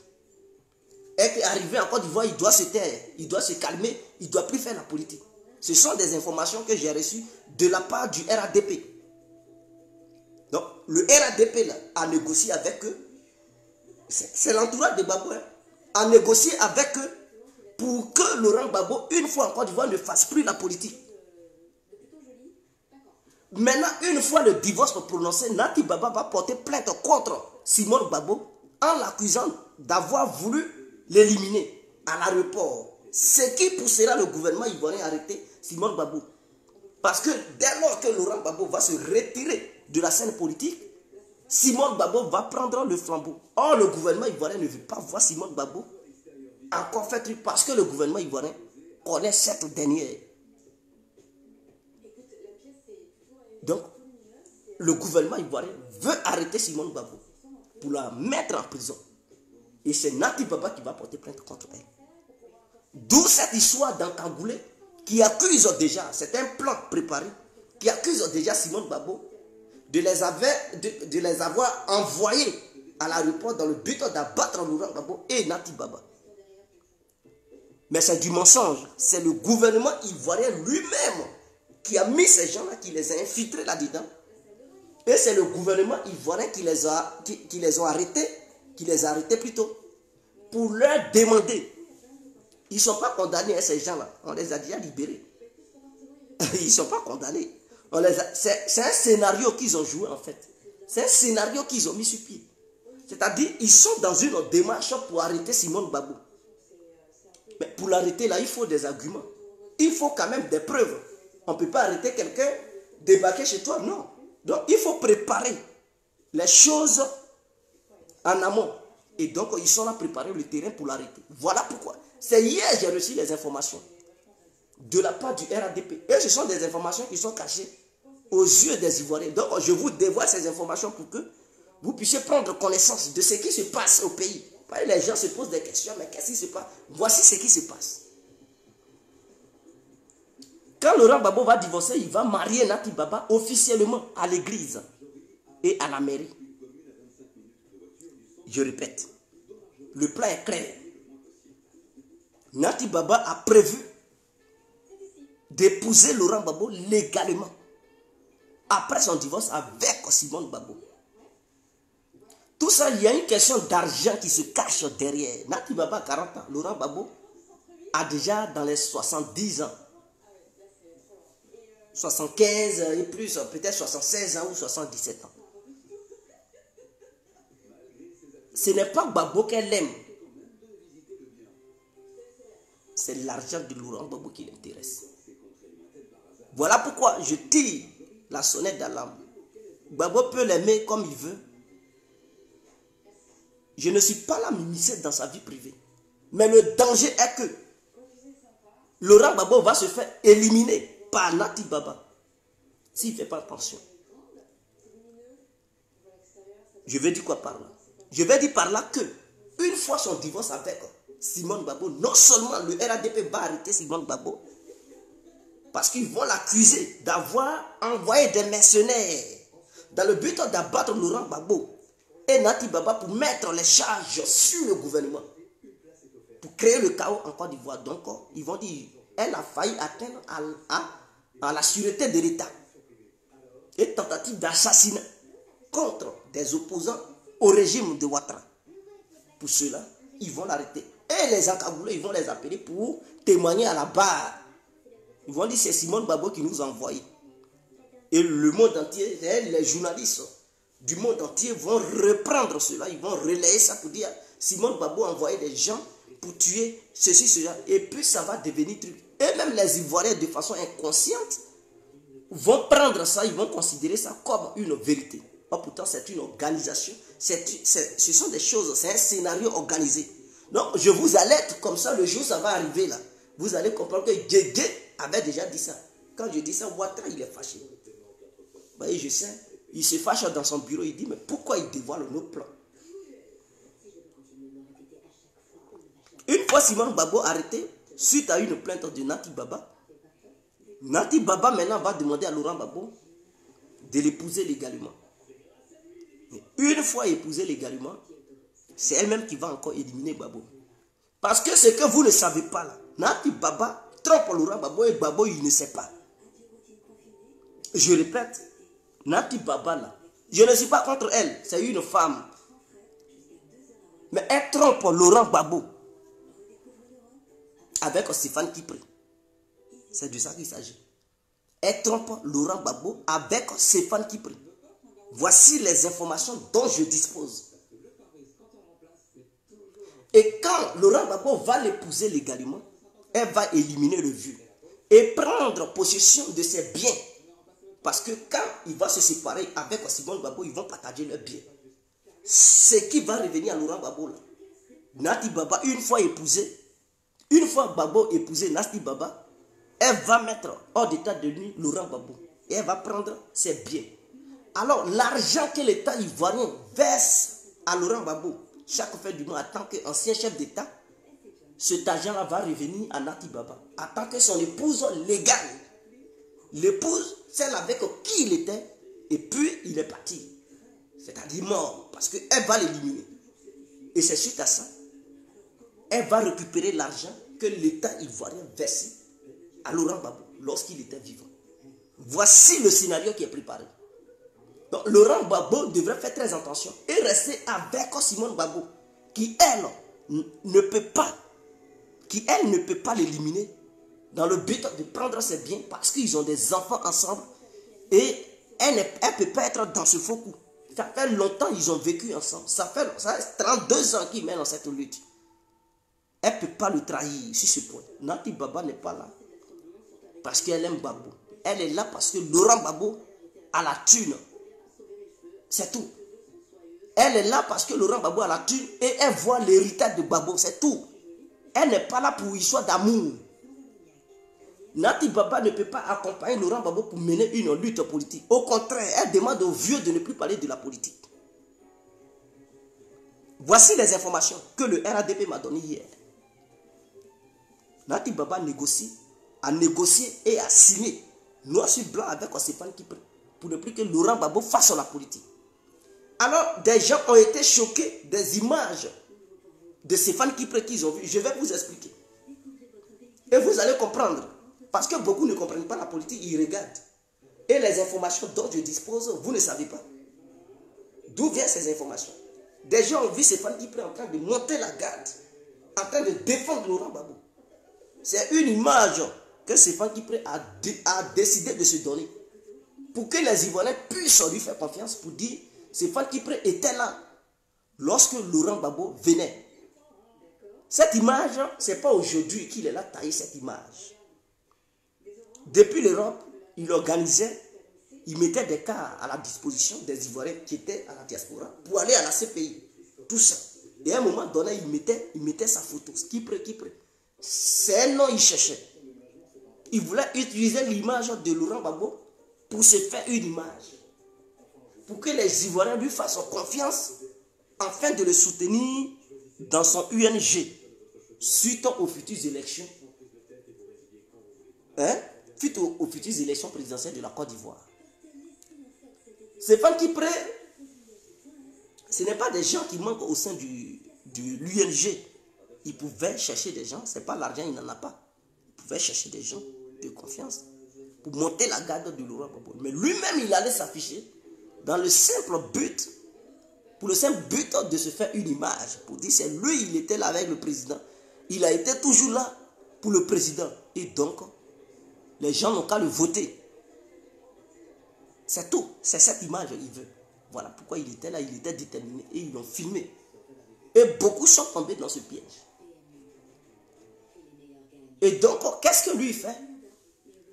Et qu'arrivé en Côte d'Ivoire, il doit se taire, il doit se calmer, il ne doit plus faire la politique. Ce sont des informations que j'ai reçues de la part du RADP. Donc, le RADP là, a négocié avec eux. C'est l'entourage de Gbagbo, hein, a négocié avec eux pour que Laurent Gbagbo, une fois en Côte d'Ivoire, ne fasse plus la politique. Maintenant, une fois le divorce prononcé, Nati Baba va porter plainte contre Simone Gbagbo en l'accusant d'avoir voulu l'éliminer à l'aéroport. Ce qui poussera le gouvernement ivoirien à arrêter Simone Gbagbo. Parce que dès lors que Laurent Gbagbo va se retirer de la scène politique, Simone Gbagbo va prendre le flambeau. Or, le gouvernement ivoirien ne veut pas voir Simone Gbagbo encore faire truc parce que le gouvernement ivoirien connaît cette dernière. Donc, le gouvernement ivoirien veut arrêter Simone Gbagbo pour la mettre en prison. Et c'est Nati Baba qui va porter plainte contre elle. D'où cette histoire d'Ankangoulé qui accuse déjà, c'est un plan préparé, qui accuse déjà Simone Gbagbo de les avoir envoyés à l'aéroport dans le but d'abattre Laurent Gbagbo et Nati Baba. Mais c'est du mensonge. C'est le gouvernement ivoirien lui-même qui a mis ces gens-là, qui les a infiltrés là-dedans. Et c'est le gouvernement ivoirien qui les a arrêtés plutôt, pour leur demander. Ils ne sont pas condamnés, ces gens-là. On les a déjà libérés. Ils ne sont pas condamnés. C'est un scénario qu'ils ont joué en fait. C'est un scénario qu'ils ont mis sur pied. C'est-à-dire, ils sont dans une démarche pour arrêter Simone Gbagbo. Mais pour l'arrêter, là, il faut des arguments. Il faut quand même des preuves. On ne peut pas arrêter quelqu'un, débarquer chez toi, non. Donc, il faut préparer les choses en amont. Et donc, ils sont là préparer le terrain pour l'arrêter. Voilà pourquoi. C'est hier que j'ai reçu les informations de la part du RADP. Et ce sont des informations qui sont cachées aux yeux des Ivoiriens. Donc, je vous dévoile ces informations pour que vous puissiez prendre connaissance de ce qui se passe au pays. Les gens se posent des questions, mais qu'est-ce qui se passe? Voici ce qui se passe. Quand Laurent Gbagbo va divorcer, il va marier Nati Baba officiellement à l'église et à la mairie. Je répète, le plan est clair. Nati Baba a prévu d'épouser Laurent Gbagbo légalement après son divorce avec Simone Gbagbo. Tout ça, il y a une question d'argent qui se cache derrière. Nati Baba a 40 ans, Laurent Gbagbo a déjà dans les 70 ans. 75 et plus, peut-être 76 ans ou 77 ans. Ce n'est pas Gbagbo qu'elle aime. C'est l'argent de Laurent Gbagbo qui l'intéresse. Voilà pourquoi je tire la sonnette d'alarme. Gbagbo peut l'aimer comme il veut. Je ne suis pas là m'immiscer dans sa vie privée. Mais le danger est que Laurent Gbagbo va se faire éliminer par Nati Baba s'il ne fait pas attention. Je vais dire quoi par là? Je vais dire par là que une fois son divorce avec Simone Gbagbo, non seulement le RADP va arrêter Simone Gbagbo, parce qu'ils vont l'accuser d'avoir envoyé des mercenaires dans le but d'abattre Laurent Gbagbo et Nati Baba pour mettre les charges sur le gouvernement, pour créer le chaos en Côte d'Ivoire. Donc, ils vont dire, elle a failli atteindre à la sûreté de l'État. et tentative d'assassinat contre des opposants au régime de Ouattara. Pour cela, ils vont l'arrêter. Et les encagoulés, ils vont les appeler pour témoigner à la barre. Ils vont dire c'est Simone Gbagbo qui nous a envoyés. Et le monde entier, les journalistes du monde entier vont reprendre cela. Ils vont relayer ça pour dire Simone Gbagbo a envoyé des gens pour tuer ceci, cela. Et puis ça va devenir truc. Et même les Ivoiriens, de façon inconsciente, vont prendre ça, ils vont considérer ça comme une vérité. Or, pourtant, c'est une organisation. Ce sont des choses, c'est un scénario organisé. Donc, je vous alerte comme ça, le jour ça va arriver là. Vous allez comprendre que Guégué avait déjà dit ça. Quand je dis ça, Ouattara, il est fâché. Vous voyez, je sais, il se fâche dans son bureau, il dit, mais pourquoi il dévoile nos plans? Une fois Simone Gbagbo arrêté, suite à une plainte de Nati Baba maintenant va demander à Laurent Gbagbo de l'épouser légalement. Une fois épousée légalement, c'est elle-même qui va encore éliminer Gbagbo. Parce que ce que vous ne savez pas là, Nati Baba trompe Laurent Gbagbo et Gbagbo il ne sait pas. Je répète, Nati Baba là, je ne suis pas contre elle, c'est une femme. Mais elle trompe Laurent Gbagbo avec Stéphane Kipré. C'est de ça qu'il s'agit. Elle trompe Laurent Gbagbo avec Stéphane Kipré. Voici les informations dont je dispose. Et quand Laurent Gbagbo va l'épouser légalement, elle va éliminer le vieux et prendre possession de ses biens. Parce que quand il va se séparer avec Simone Gbagbo, ils vont partager leurs biens. Ce qui va revenir à Laurent Gbagbo, là. Nati Baba, une fois épousée, une fois Gbagbo épousé Nati Baba, elle va mettre hors d'état de nuit Laurent Gbagbo. Et elle va prendre ses biens. Alors, l'argent que l'État ivoirien verse à Laurent Gbagbo chaque fin du mois en tant qu'ancien chef d'État, cet argent-là va revenir à Nati Baba en tant que son épouse légale. L'épouse, celle avec qui il était, et puis il est parti. C'est-à-dire mort, parce qu'elle va l'éliminer. Et c'est suite à ça, elle va récupérer l'argent que l'État ivoirien versait à Laurent Gbagbo lorsqu'il était vivant. Voici le scénario qui est préparé. Donc, Laurent Gbagbo devrait faire très attention et rester avec Simone Gbagbo, qui elle ne peut pas l'éliminer dans le but de prendre ses biens parce qu'ils ont des enfants ensemble et elle ne peut pas être dans ce faux coup. Ça fait longtemps qu'ils ont vécu ensemble. Ça fait 32 ans qu'ils mènent dans cette lutte. Elle ne peut pas le trahir sur ce point. Nati Baba n'est pas là parce qu'elle aime Gbagbo. Elle est là parce que Laurent Gbagbo a la thune. C'est tout. Elle est là parce que Laurent Gbagbo a la thune et elle voit l'héritage de Gbagbo. C'est tout. Elle n'est pas là pour une histoire d'amour. Nati Baba ne peut pas accompagner Laurent Gbagbo pour mener une lutte politique. Au contraire, elle demande aux vieux de ne plus parler de la politique. Voici les informations que le RADP m'a données hier. Nati Baba a négocié et a signé noir sur blanc avec Stéphane Kipré pour ne plus que Laurent Gbagbo fasse la politique. Alors, des gens ont été choqués des images de Stéphane Kipré qu'ils ont vues. Je vais vous expliquer. Et vous allez comprendre. Parce que beaucoup ne comprennent pas la politique, ils regardent. Et les informations dont je dispose, vous ne savez pas. D'où viennent ces informations? Des gens ont vu Stéphane Kipré en train de monter la garde, en train de défendre Laurent Gbagbo. C'est une image que Stéphane Kipré a décidé de se donner pour que les Ivoiriens puissent lui faire confiance pour dire Stéphane Kipré était là lorsque Laurent Gbagbo venait. Cette image, ce n'est pas aujourd'hui qu'il est là taillé cette image. Depuis l'Europe, il organisait, il mettait des cas à la disposition des Ivoiriens qui étaient à la diaspora pour aller à la CPI. Tout ça. Et à un moment donné, il mettait sa photo. Kipré. C'est un nom il cherchait. Il voulait utiliser l'image de Laurent Gbagbo pour se faire une image. Pour que les Ivoiriens lui fassent confiance afin de le soutenir dans son UNG suite aux futures élections. Suite aux futures élections présidentielles de la Côte d'Ivoire. Stéphane Kipré, ce n'est pas des gens qui manquent au sein de l'UNG. Il pouvait chercher des gens, ce n'est pas l'argent, il n'en a pas. Il pouvait chercher des gens de confiance pour monter la garde de Laurent Gbagbo. Mais lui-même, il allait s'afficher dans le simple but, pour le simple but de se faire une image, pour dire c'est lui, il était là avec le président. Il a été toujours là pour le président. Et donc, les gens n'ont qu'à le voter. C'est tout. C'est cette image qu'il veut. Voilà pourquoi il était là, il était déterminé. Et ils l'ont filmé. Et beaucoup sont tombés dans ce piège. Et donc, qu'est-ce que lui fait?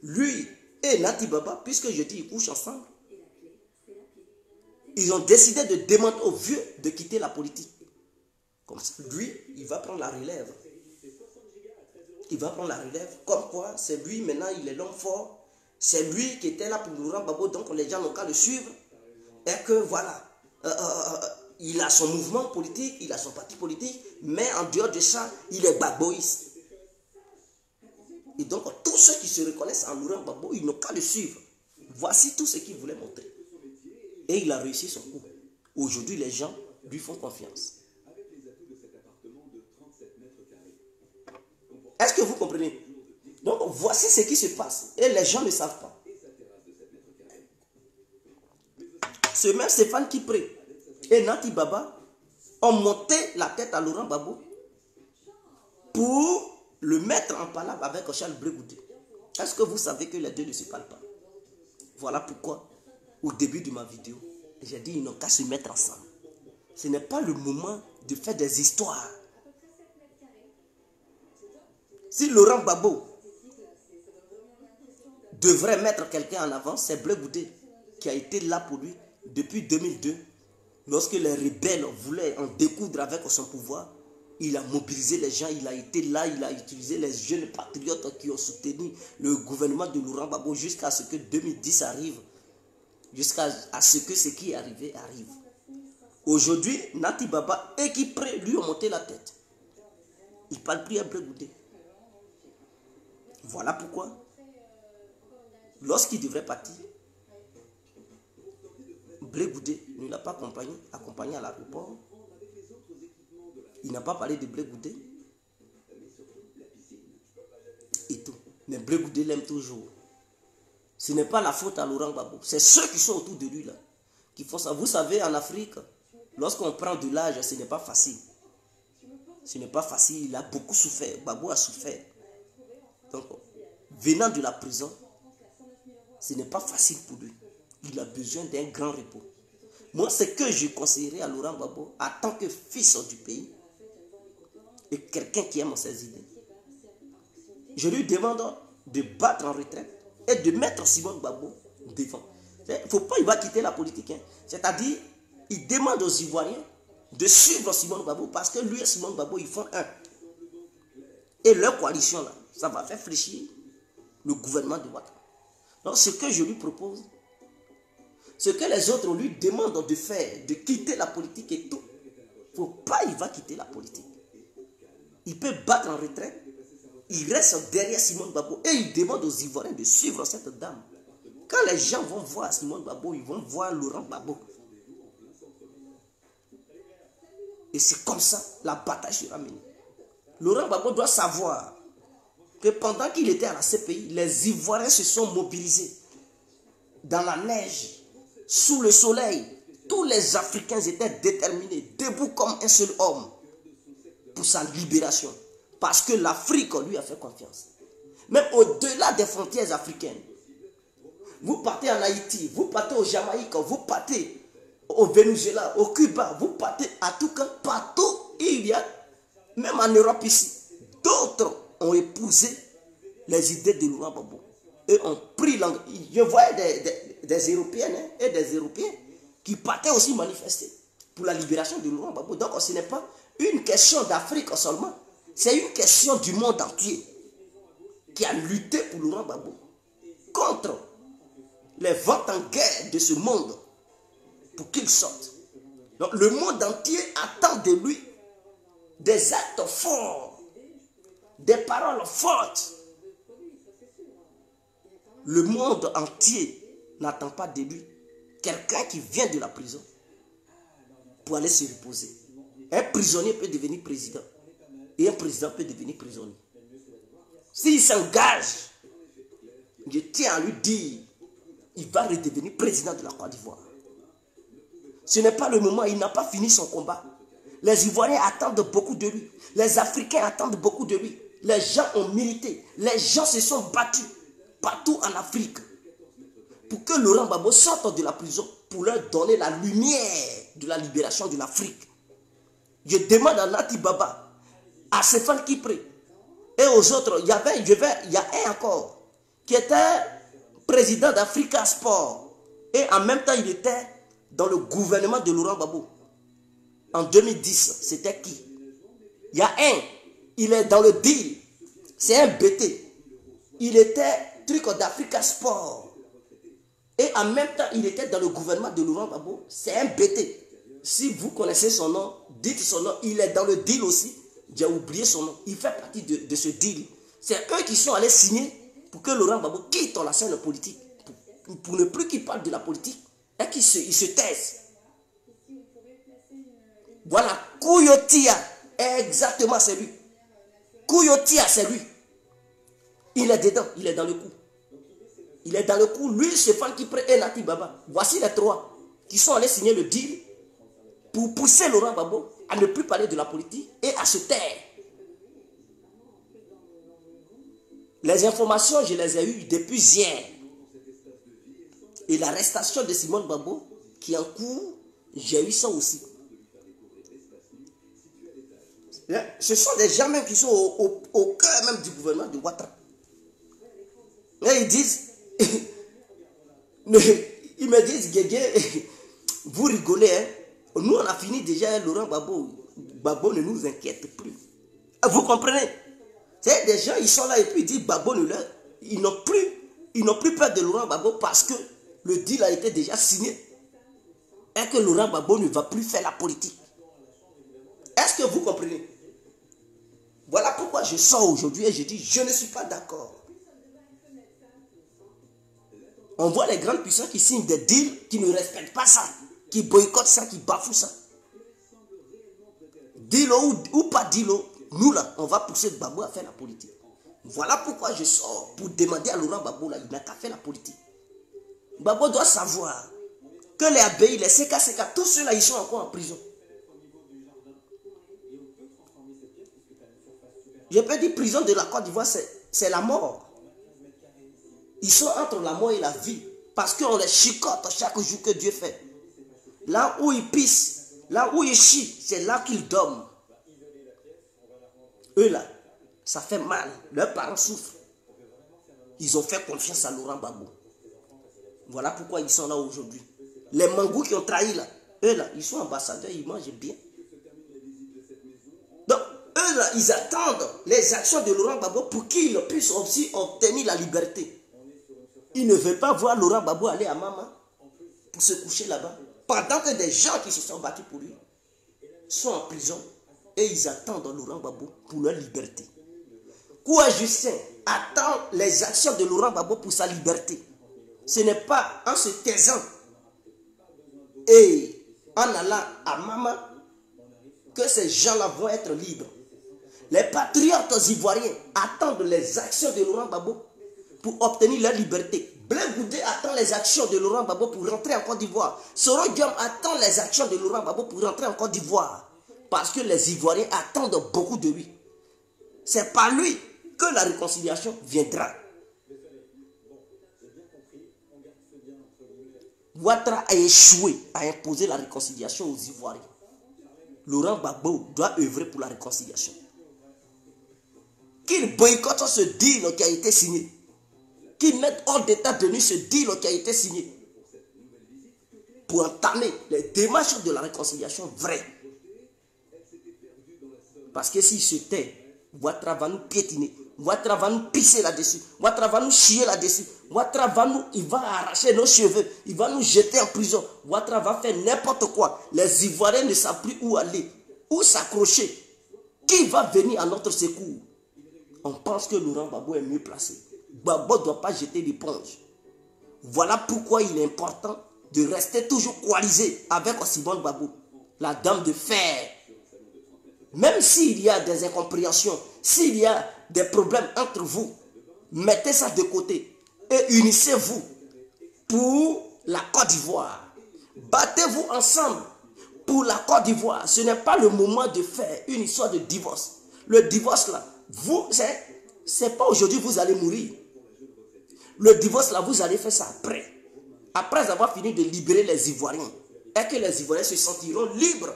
Lui et Nati Baba, puisque je dis ils couchent ensemble, ils ont décidé de demander aux vieux de quitter la politique. Comme ça, lui, il va prendre la relève. Il va prendre la relève. Comme quoi, c'est lui maintenant, il est l'homme fort. C'est lui qui était là pour Laurent Gbagbo, donc les gens n'ont qu'à le suivre. Et que voilà, il a son mouvement politique, il a son parti politique, mais en dehors de ça, il est gbagboïste. Et donc, tous ceux qui se reconnaissent en Laurent Gbagbo, ils n'ont qu'à le suivre. Voici tout ce qu'il voulait montrer. Et il a réussi son coup. Aujourd'hui, les gens lui font confiance. Est-ce que vous comprenez? Donc, voici ce qui se passe. Et les gens ne savent pas. Ce même Stéphane Kipré et Nati Baba ont monté la tête à Laurent Gbagbo pour le mettre en palabre avec Charles Blé Goudé. Est-ce que vous savez que les deux ne se parlent pas? Voilà pourquoi, au début de ma vidéo, j'ai dit ils n'ont qu'à se mettre ensemble. Ce n'est pas le moment de faire des histoires. Si Laurent Gbagbo devrait mettre quelqu'un en avant, c'est Blé Goudé qui a été là pour lui depuis 2002. Lorsque les rebelles voulaient en découdre avec son pouvoir, il a mobilisé les gens, il a été là, il a utilisé les jeunes patriotes qui ont soutenu le gouvernement de Laurent Gbagbo jusqu'à ce que 2010 arrive, jusqu'à ce que ce qui est arrivé arrive. Aujourd'hui, Nati Baba et Kipré lui ont monté la tête. Il parle plus à Blé Goudé. Voilà pourquoi, lorsqu'il devrait partir, Blé Goudé ne l'a pas accompagné à l'aéroport. Il n'a pas parlé de Blé Goudé. Et tout. Mais Blé Goudé l'aime toujours. Ce n'est pas la faute à Laurent Gbagbo. C'est ceux qui sont autour de lui là qui font ça. Vous savez, en Afrique, lorsqu'on prend de l'âge, ce n'est pas facile. Ce n'est pas facile. Il a beaucoup souffert. Gbagbo a souffert. Donc, venant de la prison, ce n'est pas facile pour lui. Il a besoin d'un grand repos. Moi, ce que je conseillerais à Laurent Gbagbo, en tant que fils du pays, et quelqu'un qui aime ses idées, je lui demande de battre en retraite et de mettre Simone Gbagbo devant. Il ne faut pas, il va quitter la politique. Hein. C'est-à-dire, il demande aux Ivoiriens de suivre Simone Gbagbo parce que lui et Simone Gbagbo, ils font un. Et leur coalition, là, ça va faire fléchir le gouvernement de Ouattara. Donc, ce que je lui propose, ce que les autres lui demandent de faire, de quitter la politique et tout, il ne faut pas, il va quitter la politique. Il peut battre en retraite, il reste derrière Simone Gbagbo et il demande aux Ivoiriens de suivre cette dame. Quand les gens vont voir Simone Gbagbo, ils vont voir Laurent Gbagbo. Et c'est comme ça, la bataille sera menée. Laurent Gbagbo doit savoir que pendant qu'il était à la CPI, les Ivoiriens se sont mobilisés dans la neige, sous le soleil. Tous les Africains étaient déterminés, debout comme un seul homme pour sa libération. Parce que l'Afrique lui a fait confiance. Même au-delà des frontières africaines. Vous partez en Haïti, vous partez au Jamaïque, vous partez au Venezuela, au Cuba, vous partez à tout cas, partout il y a, même en Europe ici, d'autres ont épousé les idées de Laurent Gbagbo. Et ont pris langue. Je voyais des Européennes et des Européens qui partaient aussi manifester pour la libération de Laurent Gbagbo. Donc ce n'est pas une question d'Afrique seulement, c'est une question du monde entier qui a lutté pour Laurent Gbagbo contre les vents en guerre de ce monde pour qu'il sorte. Donc le monde entier attend de lui des actes forts, des paroles fortes. Le monde entier n'attend pas de lui quelqu'un qui vient de la prison pour aller se reposer. Un prisonnier peut devenir président et un président peut devenir prisonnier. S'il s'engage je tiens à lui dire, il va redevenir président de la Côte d'Ivoire. Ce n'est pas le moment, il n'a pas fini son combat. Les Ivoiriens attendent beaucoup de lui. Les Africains attendent beaucoup de lui. Les gens ont milité. Les gens se sont battus partout en Afrique pour que Laurent Gbagbo sorte de la prison pour leur donner la lumière de la libération de l'Afrique. Je demande à Nati Baba, à Stéphane Kipré et aux autres, il y a un encore qui était président d'Africa Sport et en même temps il était dans le gouvernement de Laurent Gbagbo. En 2010, c'était qui? Il y a un, il est dans le deal, c'est un BT. Il était truc d'Africa Sport. Et en même temps, il était dans le gouvernement de Laurent Gbagbo. C'est un BT. Si vous connaissez son nom, dites son nom. Il est dans le deal aussi. J'ai oublié son nom. Il fait partie de ce deal. C'est eux qui sont allés signer pour que Laurent Gbagbo quitte la scène politique. Pour ne plus qu'il parle de la politique. Et qu'il se taise. Voilà. Kouyotia. Exactement, c'est lui. Kouyotia, c'est lui. Il est dedans. Il est dans le coup. Il est dans le coup, lui, Stéphane Kipré et Nati Baba. Voici les trois qui sont allés signer le deal pour pousser Laurent Gbagbo à ne plus parler de la politique et à se taire. Les informations, je les ai eues depuis hier. Et l'arrestation de Simone Gbagbo, qui est en cours, j'ai eu ça aussi. Ce sont des gens même qui sont au cœur même du gouvernement de Ouattara. Et ils disent, ils me disent, Guégué, vous rigolez, hein? Nous on a fini déjà, Laurent Gbagbo. Gbagbo ne nous inquiète plus. Vous comprenez? C'est des gens, ils sont là et puis ils disent, Gbagbo ne leur... Ils n'ont plus peur de Laurent Gbagbo parce que le deal a été déjà signé. Et que Laurent Gbagbo ne va plus faire la politique. Est-ce que vous comprenez? Voilà pourquoi je sors aujourd'hui et je dis, je ne suis pas d'accord. On voit les grandes puissances qui signent des deals, qui ne respectent pas ça, qui boycottent ça, qui bafouent ça. Deal-o ou pas deal-o, nous là, on va pousser Gbagbo à faire la politique. Voilà pourquoi je sors pour demander à Laurent Gbagbo, là, il n'a qu'à faire la politique. Gbagbo doit savoir que les ABI, les CK, tous ceux-là, ils sont encore en prison. Je peux dire prison de la Côte d'Ivoire, c'est la mort. Ils sont entre la mort et la vie. Parce qu'on les chicote chaque jour que Dieu fait. Là où ils pissent, là où ils chient, c'est là qu'ils dorment. Eux là, ça fait mal. Leurs parents souffrent. Ils ont fait confiance à Laurent Gbagbo. Voilà pourquoi ils sont là aujourd'hui. Les mangous qui ont trahi là, eux là, ils sont ambassadeurs, ils mangent bien. Donc, eux là, ils attendent les actions de Laurent Gbagbo pour qu'ils puissent aussi obtenir la liberté. Ils ne veulent pas voir Laurent Gbagbo aller à Mama pour se coucher là-bas. Pendant que des gens qui se sont battus pour lui sont en prison et ils attendent Laurent Gbagbo pour leur liberté. Koué Justin attend les actions de Laurent Gbagbo pour sa liberté. Ce n'est pas en se taisant et en allant à Mama que ces gens-là vont être libres. Les patriotes ivoiriens attendent les actions de Laurent Gbagbo pour obtenir leur liberté. Blaise Goudé attend les actions de Laurent Gbagbo pour rentrer en Côte d'Ivoire. Soro Diom attend les actions de Laurent Gbagbo pour rentrer en Côte d'Ivoire. Parce que les Ivoiriens attendent beaucoup de lui. C'est par lui que la réconciliation viendra. Ouattara a échoué à imposer la réconciliation aux Ivoiriens. Laurent Gbagbo doit œuvrer pour la réconciliation. Qu'il boycotte ce deal qui a été signé. Qu'ils mettent hors d'état de nuit ce deal qui a été signé. Pour entamer les démarches de la réconciliation vraie. Parce que s'il se tait, Ouattara va nous piétiner. Ouattara va nous pisser là-dessus. Ouattara va nous chier là-dessus. Ouattara il va arracher nos cheveux. Il va nous jeter en prison. Ouattara va faire n'importe quoi. Les Ivoiriens ne savent plus où aller. Où s'accrocher. Qui va venir à notre secours? On pense que Laurent Gbagbo est mieux placé. Gbagbo ne doit pas jeter l'éponge. Voilà pourquoi il est important de rester toujours coalisé avec Simone Gbagbo, la dame de fer. Même s'il y a des incompréhensions, s'il y a des problèmes entre vous, mettez ça de côté et unissez-vous pour la Côte d'Ivoire. Battez-vous ensemble pour la Côte d'Ivoire. Ce n'est pas le moment de faire une histoire de divorce. Le divorce là, vous, c'est pas aujourd'hui vous allez mourir. Le divorce là, vous allez faire ça après. Après avoir fini de libérer les Ivoiriens et que les Ivoiriens se sentiront libres,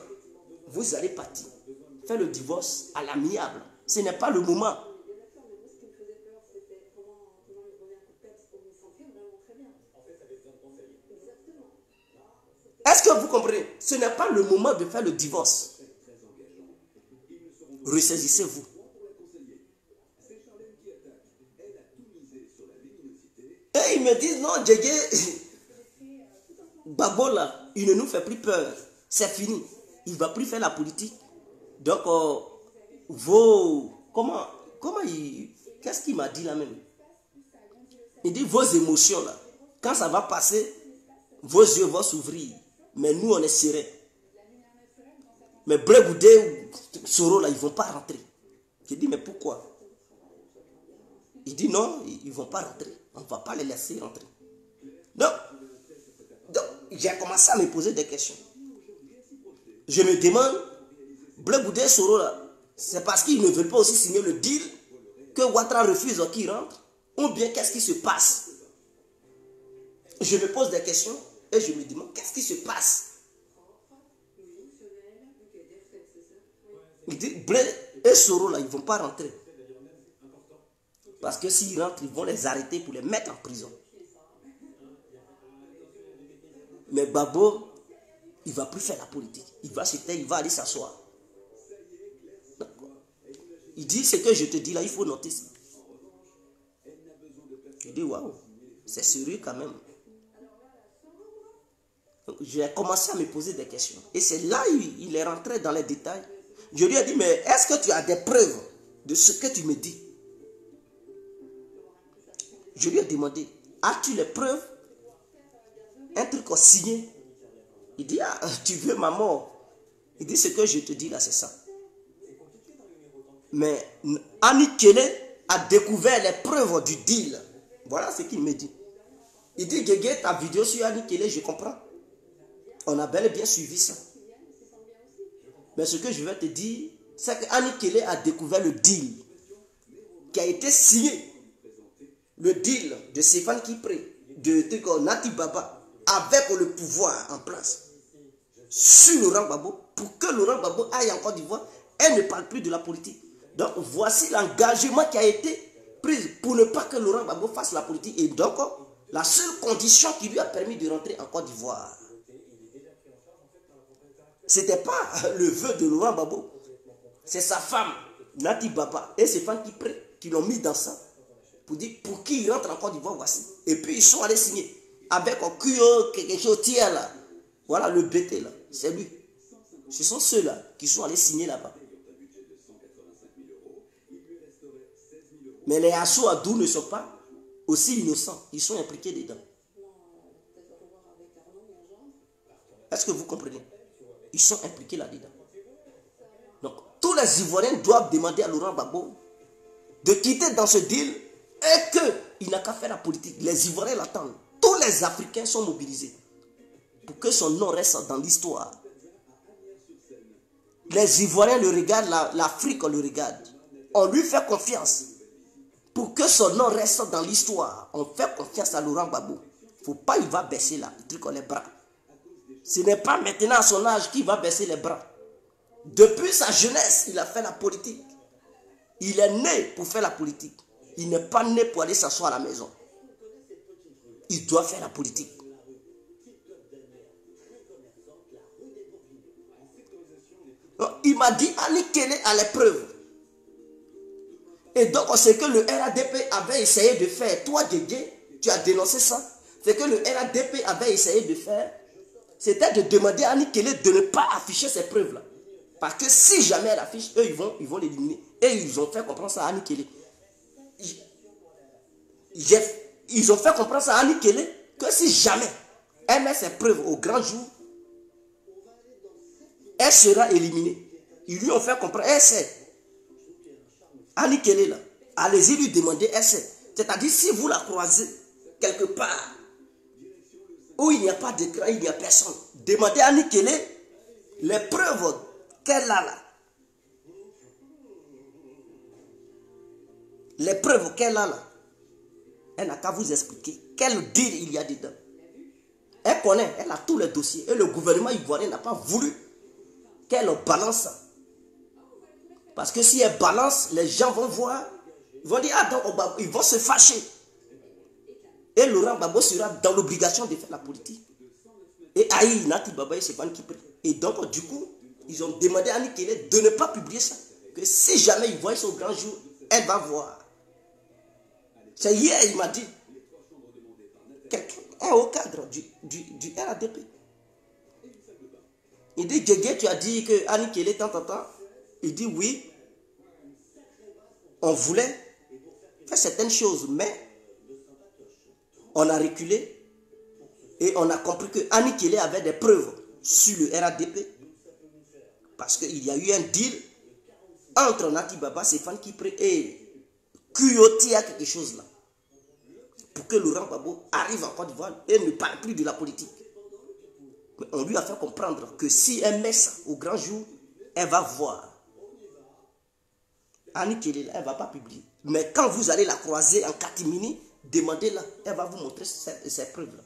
vous allez partir. Faire le divorce à l'amiable. Ce n'est pas le moment. Est-ce que vous comprenez? Ce n'est pas le moment de faire le divorce. Ressaisissez-vous. Et ils me disent, non, Djégué, Babo là, il ne nous fait plus peur. C'est fini. Il ne va plus faire la politique. Donc, qu'est-ce qu'il m'a dit là même? Il dit, vos émotions là, quand ça va passer, vos yeux vont s'ouvrir. Mais nous, on est serrés. Mais Blé Goudé ou Soro là, ils ne vont pas rentrer. Je dis, mais pourquoi? Il dit, non, ils ne vont pas rentrer. On ne va pas les laisser rentrer. Donc j'ai commencé à me poser des questions. Je me demande, Blé Goudé et Soro là, c'est parce qu'ils ne veulent pas aussi signer le deal que Ouattara refuse qu'ils rentrent? Ou bien qu'est-ce qui se passe? Je me pose des questions et je me demande, qu'est-ce qui se passe? Il dit, Blé et Soro là, ils ne vont pas rentrer. Parce que s'ils rentrent, ils vont les arrêter pour les mettre en prison. Mais Babo, il ne va plus faire la politique. Il va se taire, il va aller s'asseoir. Il dit, ce que je te dis là, il faut noter ça. Je dis, waouh, c'est sérieux quand même. J'ai commencé à me poser des questions. Et c'est là il est rentré dans les détails. Je lui ai dit, mais est-ce que tu as des preuves de ce que tu me dis? Je lui ai demandé, as-tu les preuves? Un truc signé. Il dit, ah, tu veux ma mort? Il dit, ce que je te dis là, c'est ça. Mais Annie Kelly a découvert les preuves du deal. Voilà ce qu'il me dit. Il dit, Guégué, ta vidéo sur Annie Kelly, je comprends. On a bel et bien suivi ça. Mais ce que je vais te dire, c'est qu'Annie Kelly a découvert le deal qui a été signé. Le deal de Stéphane Kipré, de Nati Baba, avec le pouvoir en place sur Laurent Gbagbo, pour que Laurent Gbagbo aille en Côte d'Ivoire et ne parle plus de la politique. Donc voici l'engagement qui a été pris pour ne pas que Laurent Gbagbo fasse la politique. Et donc la seule condition qui lui a permis de rentrer en Côte d'Ivoire, ce n'était pas le vœu de Laurent Gbagbo, c'est sa femme Nati Baba et Stéphane Kipré qui l'ont mis dans ça pour dire pour qui il rentre en Côte d'Ivoire, voici. Et puis ils sont allés signer avec un QO, quelque chose tiers là. Voilà le BT là, c'est lui. Ce sont ceux-là qui sont allés signer là-bas. Mais les Assou-Adou ne sont pas aussi innocents. Ils sont impliqués dedans. Est-ce que vous comprenez? Ils sont impliqués là-dedans. Donc, tous les Ivoiriens doivent demander à Laurent Gbagbo de quitter dans ce deal et qu'il n'a qu'à faire la politique. Les Ivoiriens l'attendent. Tous les Africains sont mobilisés pour que son nom reste dans l'histoire. Les Ivoiriens le regardent, l'Afrique le regarde. On lui fait confiance pour que son nom reste dans l'histoire. On fait confiance à Laurent Gbagbo. Il ne faut pas, il va baisser là, le truc les bras. Ce n'est pas maintenant à son âge qu'il va baisser les bras. Depuis sa jeunesse, il a fait la politique. Il est né pour faire la politique. Il n'est pas né pour aller s'asseoir à la maison. Il doit faire la politique. Donc, il m'a dit, Annie Kelly a les preuves. Et donc, ce que le RADP avait essayé de faire, toi, Guégué, tu as dénoncé ça. Ce que le RADP avait essayé de faire, c'était de demander à Annie Kelly de ne pas afficher ces preuves-là. Parce que si jamais elle affiche, eux, ils vont l'éliminer. Et ils ont fait comprendre ça à Annie Kelly. Ils ont fait comprendre ça à Annie Kelly que si jamais elle met ses preuves au grand jour, elle sera éliminée. Ils lui ont fait comprendre, elle sait. Annie Kelly là, allez-y lui demander, elle sait. C'est-à-dire si vous la croisez quelque part, où il n'y a pas d'écran, il n'y a personne. Demandez à Nikele les preuves qu'elle a là. Les preuves qu'elle a là. Elle n'a qu'à vous expliquer quel deal il y a dedans. Elle connaît, elle a tous les dossiers. Et le gouvernement ivoirien n'a pas voulu qu'elle balance ça. Parce que si elle balance, les gens vont voir, ils vont dire, ah donc ils vont se fâcher. Et Laurent Gbagbo sera dans l'obligation de faire la politique. Et Aïe, Nati Baba et Stéphane qui prient. Et donc, du coup, ils ont demandé à Nikele de ne pas publier ça. Que si jamais ils voient son grand jour, elle va voir. C'est hier, il m'a dit, quelqu'un est au cadre du RADP. Il dit, Gégé, tu as dit que Nikele tant. Il dit, oui, on voulait faire certaines choses, mais on a reculé et on a compris que Nikele avait des preuves sur le RADP parce qu'il y a eu un deal entre Nati Baba, Stéphane Kipré et Kuyoti à quelque chose là pour que Laurent Gbagbo arrive en Côte d'Ivoire et ne parle plus de la politique. Mais on lui a fait comprendre que si elle met ça au grand jour, elle va voir. Nikele, elle ne va pas publier. Mais quand vous allez la croiser en catimini, demandez-la, elle va vous montrer ces preuves-là.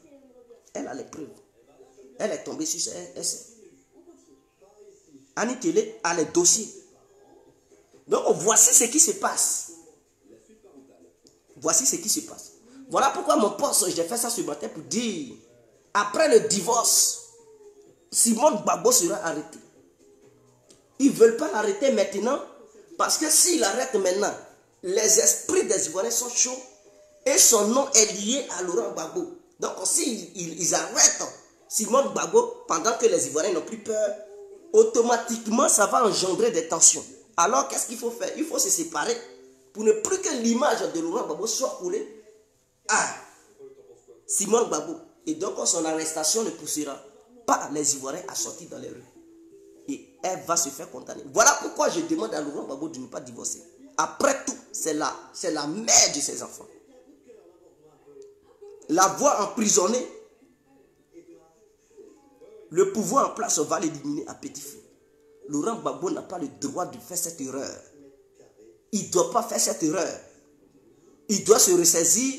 Elle a les preuves. Elle est tombée sur ses essais. Nikele a les dossiers. Donc voici ce qui se passe. Voici ce qui se passe. Voilà pourquoi mon poste, j'ai fait ça ce matin pour dire, après le divorce, Simone Gbagbo sera arrêté. Ils ne veulent pas l'arrêter maintenant, parce que s'ils l'arrêtent maintenant, les esprits des Ivoiriens sont chauds et son nom est lié à Laurent Gbagbo. Donc s'ils arrêtent Simone Gbagbo pendant que les Ivoiriens n'ont plus peur, automatiquement ça va engendrer des tensions. Alors qu'est-ce qu'il faut faire? Il faut se séparer pour ne plus que l'image de Laurent Gbagbo soit coulée à Simone Gbagbo. Et donc son arrestation ne poussera pas les Ivoiriens à sortir dans les rues. Et elle va se faire condamner. Voilà pourquoi je demande à Laurent Gbagbo de ne pas divorcer. Après tout, c'est la mère de ses enfants. La voir emprisonnée, le pouvoir en place va l'éliminer à petit feu. Laurent Gbagbo n'a pas le droit de faire cette erreur. Il ne doit pas faire cette erreur. Il doit se ressaisir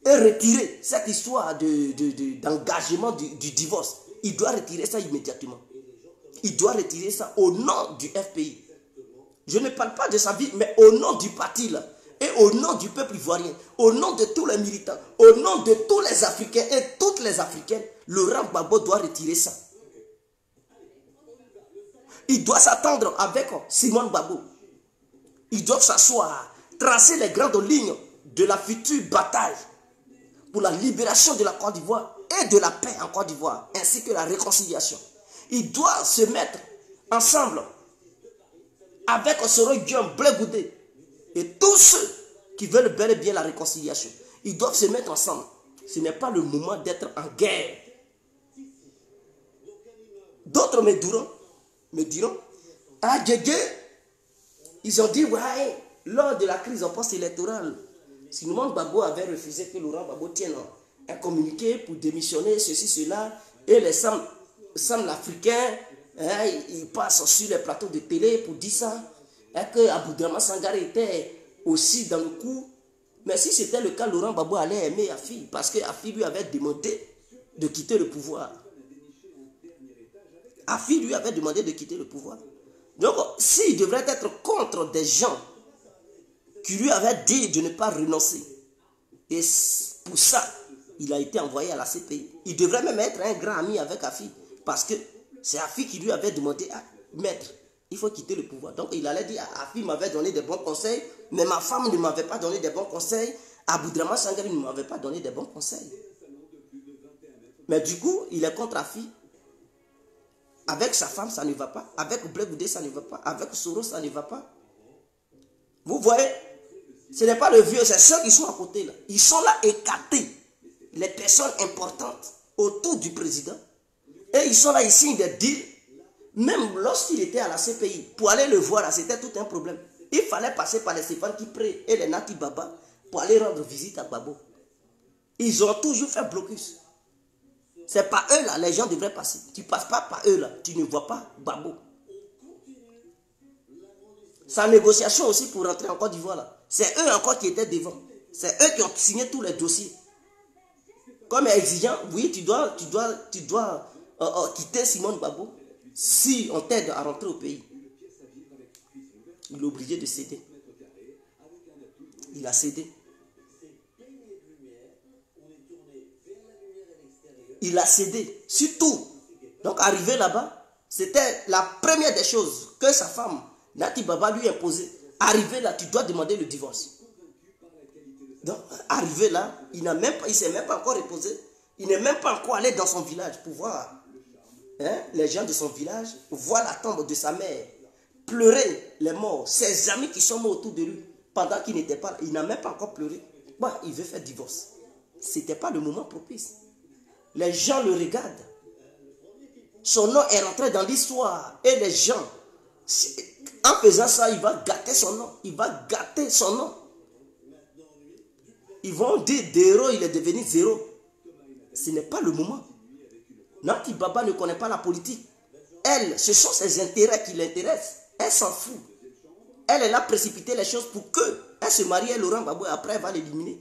et retirer cette histoire d'engagement du divorce. Il doit retirer ça immédiatement. Il doit retirer ça au nom du FPI. Je ne parle pas de sa vie, mais au nom du parti là. Et au nom du peuple ivoirien, au nom de tous les militants, au nom de tous les Africains et toutes les Africaines, Laurent Gbagbo doit retirer ça. Il doit s'attendre avec Simone Gbagbo. Ils doivent s'asseoir, tracer les grandes lignes de la future bataille pour la libération de la Côte d'Ivoire et de la paix en Côte d'Ivoire, ainsi que la réconciliation. Ils doivent se mettre ensemble avec Soro Guillaume, Blé Goudé et tous ceux qui veulent bel et bien la réconciliation. Ils doivent se mettre ensemble. Ce n'est pas le moment d'être en guerre. D'autres me diront, ah Djedje, ils ont dit, ouais, lors de la crise en post-électorale, Simone Gbagbo avait refusé que Laurent Gbagbo tienne un communiqué pour démissionner, ceci, cela, et les Sam africains, ils passent sur les plateaux de télé pour dire ça, et que Aboudraman Sangaré était aussi dans le coup. Mais si c'était le cas, Laurent Gbagbo allait aimer Afi, parce que Afi lui avait demandé de quitter le pouvoir. Afi lui avait demandé de quitter le pouvoir. Donc, s'il devrait être contre des gens qui lui avaient dit de ne pas renoncer, et pour ça, il a été envoyé à la CPI, il devrait même être un grand ami avec Afi, parce que c'est Afi qui lui avait demandé à maître, il faut quitter le pouvoir. Donc, il allait dire, Afi m'avait donné des bons conseils, mais ma femme ne m'avait pas donné des bons conseils, Aboudraman Sangaré ne m'avait pas donné des bons conseils. Mais du coup, il est contre Afi. Avec sa femme, ça ne va pas. Avec Blé Goudé, ça ne va pas. Avec Soro, ça ne va pas. Vous voyez, ce n'est pas le vieux, c'est ceux qui sont à côté là. Ils sont là écartés. Les personnes importantes autour du président. Et ils sont là, ils signent des deals. Même lorsqu'il était à la CPI, pour aller le voir, c'était tout un problème. Il fallait passer par les Stéphane Kipré et les Nati Baba pour aller rendre visite à Gbagbo. Ils ont toujours fait blocus. C'est par eux là, les gens devraient passer. Tu ne passes pas par eux là, tu ne vois pas Gbagbo. Sa négociation aussi pour rentrer en Côte d'Ivoire là, c'est eux encore qui étaient devant. C'est eux qui ont signé tous les dossiers. Comme exigeant, oui, tu dois quitter Simone Gbagbo si on t'aide à rentrer au pays. Il est obligé de céder. Il a cédé. Il a cédé, surtout. Donc arrivé là-bas, c'était la première des choses que sa femme, Nati Baba, lui imposait. Arrivé là, tu dois demander le divorce. Donc arrivé là, il ne s'est même pas encore reposé. Il n'est même pas encore allé dans son village pour voir les gens de son village, voir la tombe de sa mère, pleurer les morts, ses amis qui sont morts autour de lui, pendant qu'il n'était pas là. Il n'a même pas encore pleuré. Bon, il veut faire divorce. Ce n'était pas le moment propice. Les gens le regardent. Son nom est rentré dans l'histoire. Et les gens, en faisant ça, il va gâter son nom. Il va gâter son nom. Ils vont dire d'héros, il est devenu zéro. Ce n'est pas le moment. Nati Baba ne connaît pas la politique. Elle, ce sont ses intérêts qui l'intéressent. Elle s'en fout. Elle a précipité les choses pour qu'elle se marie à Laurent Gbagbo et après elle va l'éliminer.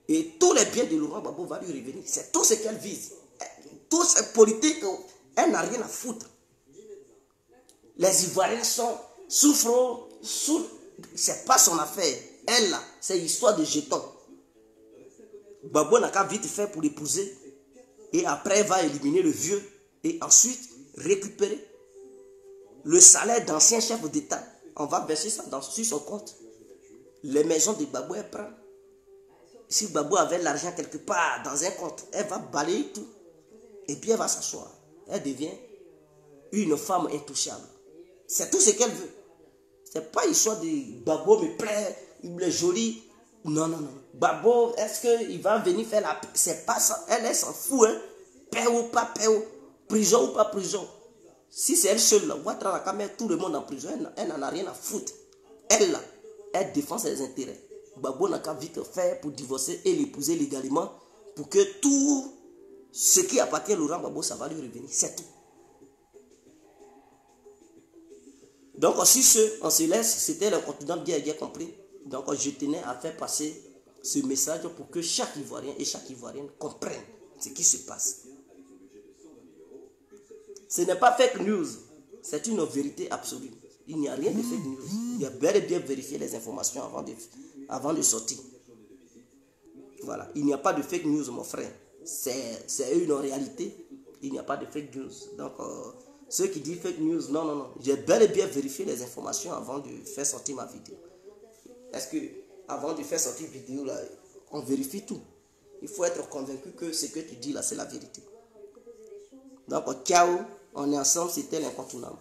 Et tous les biens de Laurent Gbagbo vont lui revenir. C'est tout ce qu'elle vise. Tout ce politique, elle n'a rien à foutre. Les Ivoiriens souffrent. C'est pas son affaire. Elle là, c'est histoire de jetons. Gbagbo n'a qu'à vite faire pour l'épouser. Et après, elle va éliminer le vieux. Et ensuite, récupérer le salaire d'ancien chef d'État. On va verser ça sur son compte. Les maisons de Gbagbo, elle prend. Si Gbagbo avait l'argent quelque part dans un compte, elle va balayer tout. Et puis elle va s'asseoir. Elle devient une femme intouchable. C'est tout ce qu'elle veut. C'est pas histoire de Gbagbo me plaît, il est joli. Non, non, non. Gbagbo, est-ce qu'il va venir faire la paix? C'est pas ça. Elle s'en fout. Hein. Paix ou pas paix. Prison ou pas prison. Si c'est elle seule, Ouattara n'a qu'à mettre tout le monde en prison. Elle n'en a rien à foutre. Elle, là, elle défend ses intérêts. Gbagbo n'a qu'à vite faire pour divorcer et l'épouser légalement pour que tout ce qui appartient à Laurent Gbagbo, ça va lui revenir. C'est tout. Donc, si on se laisse, c'était le continent bien compris. Donc, je tenais à faire passer ce message pour que chaque Ivoirien et chaque Ivoirienne comprenne ce qui se passe. Ce n'est pas fake news, c'est une vérité absolue. Il n'y a rien de fake news. Il y a bel et bien vérifier les informations avant de sortir. Voilà, il n'y a pas de fake news, mon frère. C'est une réalité. Il n'y a pas de fake news. Donc, ceux qui disent fake news, non, non, non. J'ai bel et bien vérifié les informations avant de faire sortir ma vidéo. Est-ce que, avant de faire sortir une vidéo, là, on vérifie tout? Il faut être convaincu que ce que tu dis là, c'est la vérité. Donc, ciao, on est ensemble, c'était l'incontournable.